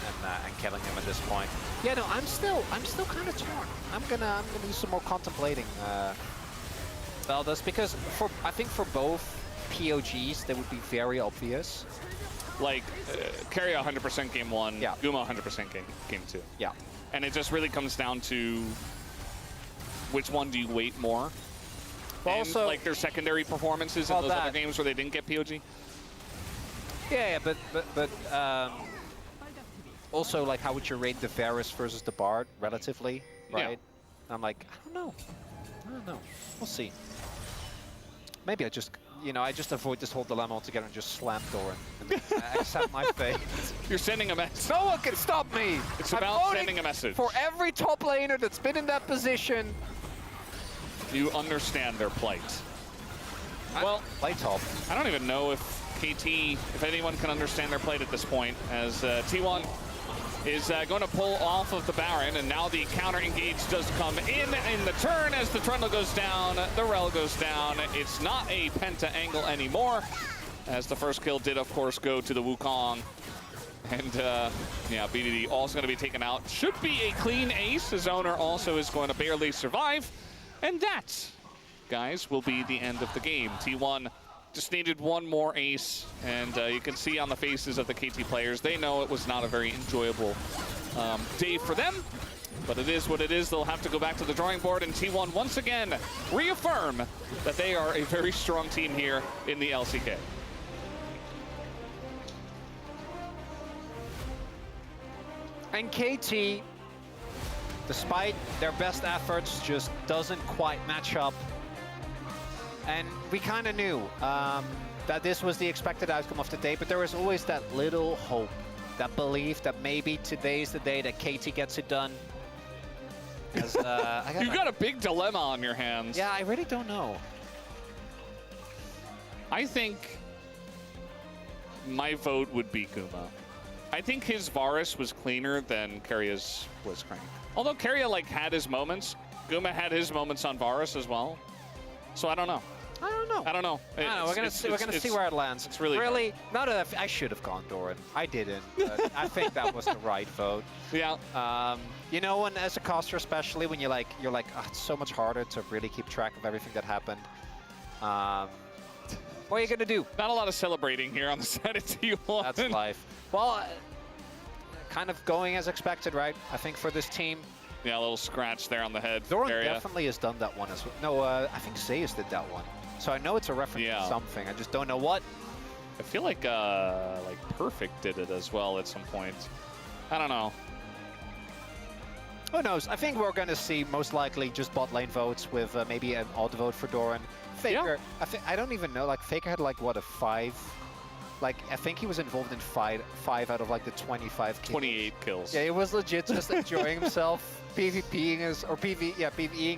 [SPEAKER 1] killing him at this point. Yeah, no, I'm still kind of torn. I'm gonna do some more contemplating about this, because I think for both POGs they would be very obvious.
[SPEAKER 2] Like Caria 100% game 1,
[SPEAKER 1] yeah.
[SPEAKER 2] Guma 100% game 2.
[SPEAKER 1] Yeah.
[SPEAKER 2] And it just really comes down to which one do you weight more?
[SPEAKER 1] Well,
[SPEAKER 2] and
[SPEAKER 1] also,
[SPEAKER 2] like their secondary performances in those other games where they didn't get POG.
[SPEAKER 1] Yeah, but also, like, how would you rate the Varus versus the Bard relatively, right? Yeah. I'm like, I don't know. We'll see. Maybe I just, I just avoid this whole dilemma altogether and just slam door and accept my fate.
[SPEAKER 2] You're sending a message.
[SPEAKER 1] No one can stop me.
[SPEAKER 2] It's about sending a message.
[SPEAKER 1] For every top laner that's been in that position.
[SPEAKER 2] You understand their plight. Well,
[SPEAKER 1] play top.
[SPEAKER 2] I don't even know if KT, if anyone can understand their plight at this point, as T1 is going to pull off of the Baron, and now the counter engage does come in the turn as the Trundle goes down, the Rel goes down. It's not a Penta angle anymore, as the first kill did, of course, go to the Wukong. And, yeah, BDD also going to be taken out. Should be a clean ace. His owner also is going to barely survive. And that, guys, will be the end of the game. T1 just needed one more ace, and you can see on the faces of the KT players, they know it was not a very enjoyable day for them, but it is what it is. They'll have to go back to the drawing board, and T1 once again reaffirm that they are a very strong team here in the LCK.
[SPEAKER 1] And KT, despite their best efforts, just doesn't quite match up. And we kind of knew that this was the expected outcome of the day, but there was always that little hope, that belief that maybe today's the day that KT gets it done. As,
[SPEAKER 2] You've got a big dilemma on your hands.
[SPEAKER 1] Yeah, I really don't know.
[SPEAKER 2] I think my vote would be Guma. I think his Varus was cleaner than Caria's was crank. Although Caria had his moments, Guma had his moments on Varus as well. So I don't know.
[SPEAKER 1] I don't know.
[SPEAKER 2] I don't know.
[SPEAKER 1] We're gonna see where it lands.
[SPEAKER 2] It's really
[SPEAKER 1] not that I should have gone Doran. I didn't. But I think that was the right vote.
[SPEAKER 2] Yeah.
[SPEAKER 1] You know, when as a caster, especially when you're like, oh, it's so much harder to really keep track of everything that happened. What are you gonna do?
[SPEAKER 2] Not a lot of celebrating here on the side of T1.
[SPEAKER 1] That's life. Well, kind of going as expected, right? I think for this team.
[SPEAKER 2] Yeah, a little scratch there on the head.
[SPEAKER 1] Doran definitely has done that one as well. No, I think Zeus did that one. So I know it's a reference to something. I just don't know what.
[SPEAKER 2] I feel like Perfect did it as well at some point. I don't know.
[SPEAKER 1] Who knows? I think we're going to see most likely just bot lane votes with maybe an odd vote for Doran. Faker, yeah. I don't even know. Faker had what, a 5? I think he was involved in 5 out of the 25 kills.
[SPEAKER 2] 28 kills.
[SPEAKER 1] Yeah, he was legit just enjoying himself, PvPing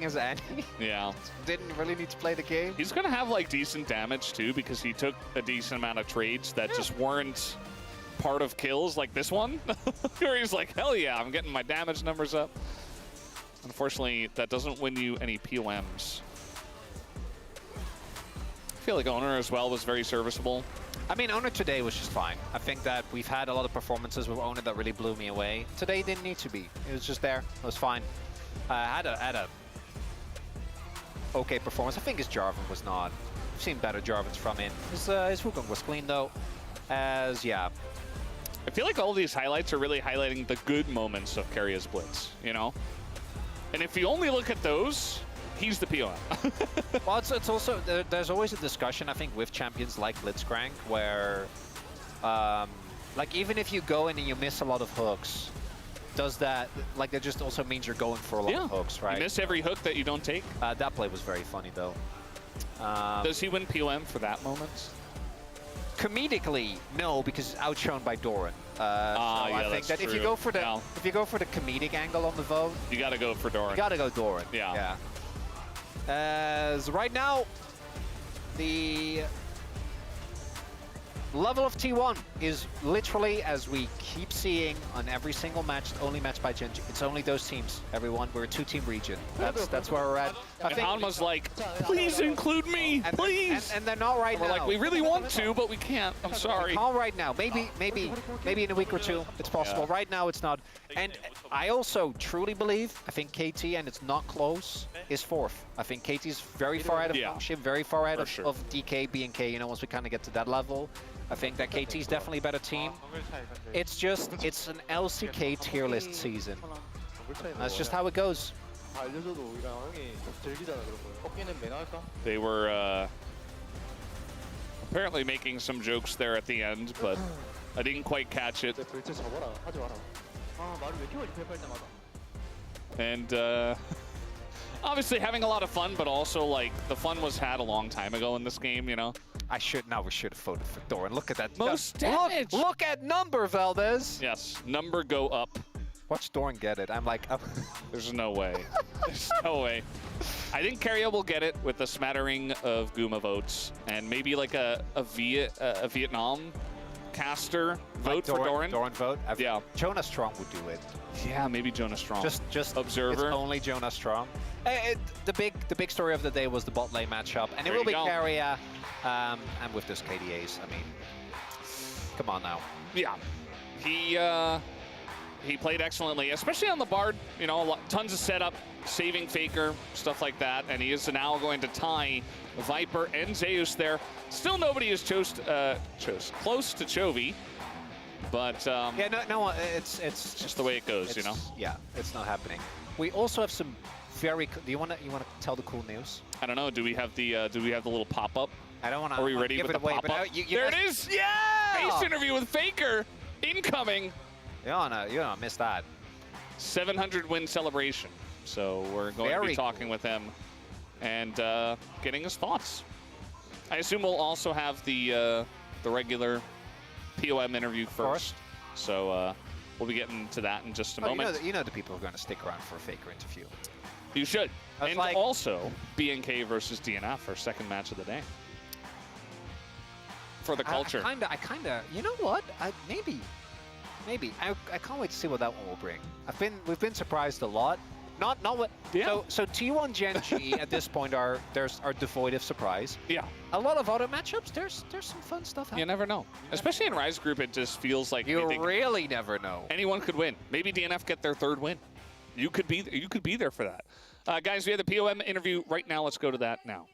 [SPEAKER 1] his Annie.
[SPEAKER 2] Yeah.
[SPEAKER 1] Didn't really need to play the game.
[SPEAKER 2] He's gonna have decent damage too, because he took a decent amount of trades that just weren't part of kills like this one. Where he's like, hell yeah, I'm getting my damage numbers up. Unfortunately, that doesn't win you any POMs. I feel like Owner as well was very serviceable.
[SPEAKER 1] I mean, Owner today was just fine. I think that we've had a lot of performances with Owner that really blew me away. Today didn't need to be. It was just there. It was fine. Had a okay performance. I think his Jarvan was not. I've seen better Jarvans from him. His Wukong was clean though.
[SPEAKER 2] I feel like all these highlights are really highlighting the good moments of Karia's Blitz, you know? And if you only look at those, he's the POM.
[SPEAKER 1] Well, it's also, there's always a discussion, I think, with champions like Blitzcrank, where, like, even if you go in and you miss a lot of hooks, does that, like, that just also means you're going for a lot of hooks, right?
[SPEAKER 2] You miss every hook that you don't take.
[SPEAKER 1] That play was very funny, though.
[SPEAKER 2] Does he win POM for that moment?
[SPEAKER 1] Comedically, no, because it's outshone by Doran. So I think that if you go for the comedic angle on the vote,
[SPEAKER 2] you got to go for Doran.
[SPEAKER 1] You got to go Doran.
[SPEAKER 2] Yeah.
[SPEAKER 1] As right now, the level of T1 is literally, as we keep seeing on every single match, only matched by Genji. It's only those teams, everyone. We're a two-team region. That's where we're at.
[SPEAKER 2] And Hanma's like, please include me, please.
[SPEAKER 1] And they're not right now.
[SPEAKER 2] We're like, we really want to, but we can't. I'm sorry.
[SPEAKER 1] All right now. Maybe in a week or two, it's possible.
[SPEAKER 2] Yeah.
[SPEAKER 1] Right now, it's not. And I also truly believe, I think KT, and it's not close, is fourth. I think KT's very far out of Function, very far out of DK, BNK, you know, once we kind of get to that level. I think that KT's definitely a better team. It's just, it's an LCK tier list season. That's just how it goes.
[SPEAKER 2] They were apparently making some jokes there at the end, but I didn't quite catch it. And obviously having a lot of fun, but also like the fun was had a long time ago in this game, you know?
[SPEAKER 1] We should have voted for Doran. Look at that.
[SPEAKER 2] Most damage.
[SPEAKER 1] Look at number, Valdez.
[SPEAKER 2] Yes, number go up.
[SPEAKER 1] Watch Doran get it. I'm like,
[SPEAKER 2] There's no way. There's no way. I think Caria will get it with a smattering of Guma votes and maybe like a Vietnam caster vote for Doran.
[SPEAKER 1] Doran vote?
[SPEAKER 2] Yeah.
[SPEAKER 1] Jonah Strong would do it.
[SPEAKER 2] Yeah, maybe Jonah Strong.
[SPEAKER 1] Just
[SPEAKER 2] Observer.
[SPEAKER 1] It's only Jonah Strong. The big story of the day was the bot lane matchup, and it will be Caria. And with those KDAs, I mean, come on now.
[SPEAKER 2] Yeah, he played excellently, especially on the Bard. You know, tons of setup, saving Faker, stuff like that, and he is now going to tie Viper and Zeus there. Still, nobody is close to Chovy, but
[SPEAKER 1] yeah, no, it's
[SPEAKER 2] just the way it goes, you know.
[SPEAKER 1] Yeah, it's not happening. We also have some very. Do you want to tell the cool news?
[SPEAKER 2] I don't know. Do we have the little pop up?
[SPEAKER 1] I don't want to.
[SPEAKER 2] Are we ready with the pop up? There it is.
[SPEAKER 1] Yeah.
[SPEAKER 2] Face interview with Faker incoming.
[SPEAKER 1] You don't wanna miss that.
[SPEAKER 2] 700 win celebration. So we're going to be talking with him and getting his thoughts. I assume we'll also have the regular POM interview first. So we'll be getting to that in just a moment.
[SPEAKER 1] You know the people who are going to stick around for a Faker interview.
[SPEAKER 2] You should. And also BNK versus DNF, our second match of the day. For the culture.
[SPEAKER 1] I kinda, you know what? Maybe. I can't wait to see what that one will bring. We've been surprised a lot. Not what. Yeah. So T1 Genji at this point are devoid of surprise.
[SPEAKER 2] Yeah.
[SPEAKER 1] A lot of other matchups. There's some fun stuff happening.
[SPEAKER 2] You never know. Especially in Rise Group, it just feels like
[SPEAKER 1] you really never know.
[SPEAKER 2] Anyone could win. Maybe DNF get their third win. You could be there for that. Guys, we have the POM interview right now. Let's go to that now.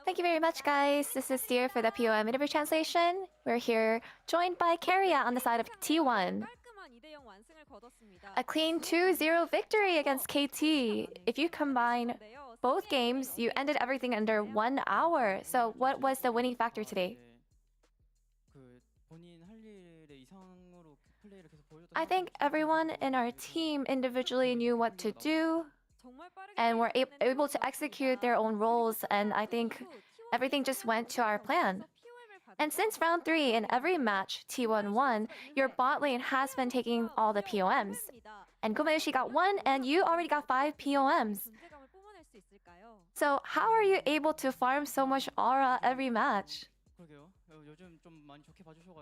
[SPEAKER 6] Thank you very much, guys. This is Dear for the POM interview translation. We're here joined by Caria on the side of T1. A clean 2-0 victory against KT. If you combine both games, you ended everything under 1 hour. So what was the winning factor today? I think everyone in our team individually knew what to do and were able to execute their own roles, and I think everything just went to our plan. And since round 3 in every match T1 won, your bot lane has been taking all the POMs. And Gumayushi got 1 and you already got 5 POMs. So how are you able to farm so much aura every match?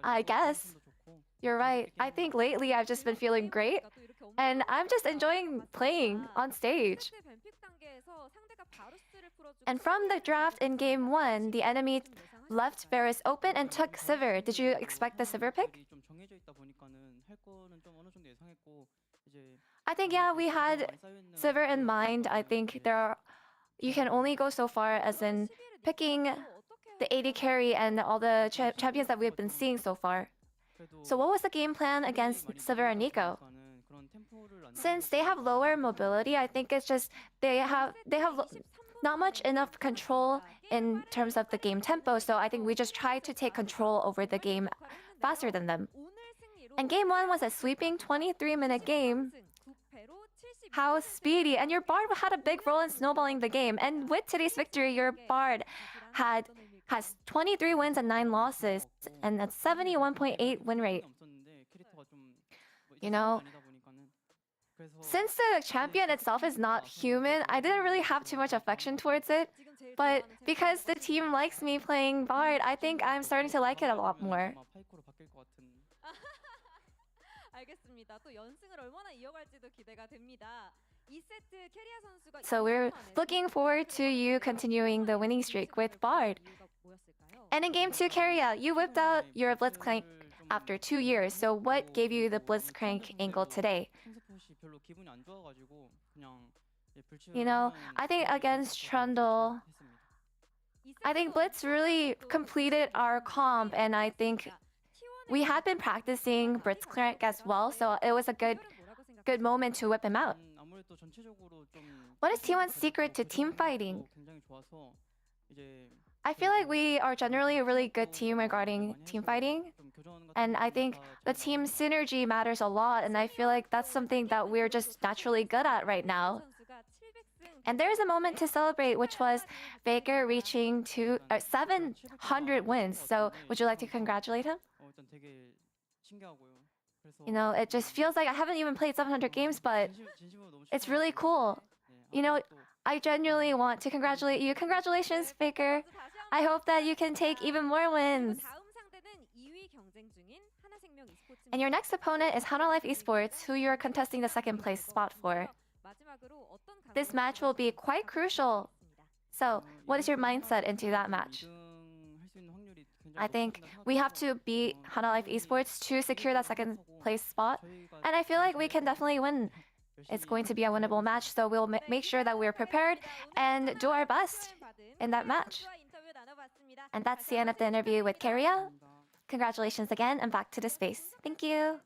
[SPEAKER 6] I guess. You're right. I think lately I've just been feeling great, and I'm just enjoying playing on stage. And from the draft in Game 1, the enemy left Varus open and took Sivir. Did you expect the Sivir pick? I think, yeah, we had Sivir in mind. I think you can only go so far as in picking the AD carry and all the champions that we've been seeing so far. So what was the game plan against Severa and Nico? Since they have lower mobility, I think it's just they have not much enough control in terms of the game tempo, so I think we just try to take control over the game faster than them. And game 1 was a sweeping 23-minute game. How speedy! And your Bard had a big role in snowballing the game. And with today's victory, your Bard has 23 wins and 9 losses, and a 71.8 win rate. You know, since the champion itself is not human, I didn't really have too much affection towards it. But because the team likes me playing Bard, I think I'm starting to like it a lot more. So we're looking forward to you continuing the winning streak with Bard. And in game 2, Keria, you whipped out your Blitzcrank after 2 years. So what gave you the Blitzcrank angle today? You know, I think against Trundle, I think Blitz really completed our comp, and I think we had been practicing Blitzcrank as well, so it was a good moment to whip him out. What is T1's secret to team fighting? I feel like we are generally a really good team regarding team fighting, and I think the team synergy matters a lot, and I feel like that's something that we're just naturally good at right now. And there's a moment to celebrate, which was Faker reaching 700 wins. So would you like to congratulate him? You know, it just feels like I haven't even played 700 games, but it's really cool. You know, I genuinely want to congratulate you. Congratulations, Faker. I hope that you can take even more wins. And your next opponent is Hana Life Esports, who you're contesting the second place spot for. This match will be quite crucial. So, what is your mindset into that match? I think we have to beat Hana Life Esports to secure that second place spot. And I feel like we can definitely win. It's going to be a winnable match, so we'll make sure that we're prepared and do our best in that match. And that's the end of the interview with Keria. Congratulations again, and back to the space. Thank you.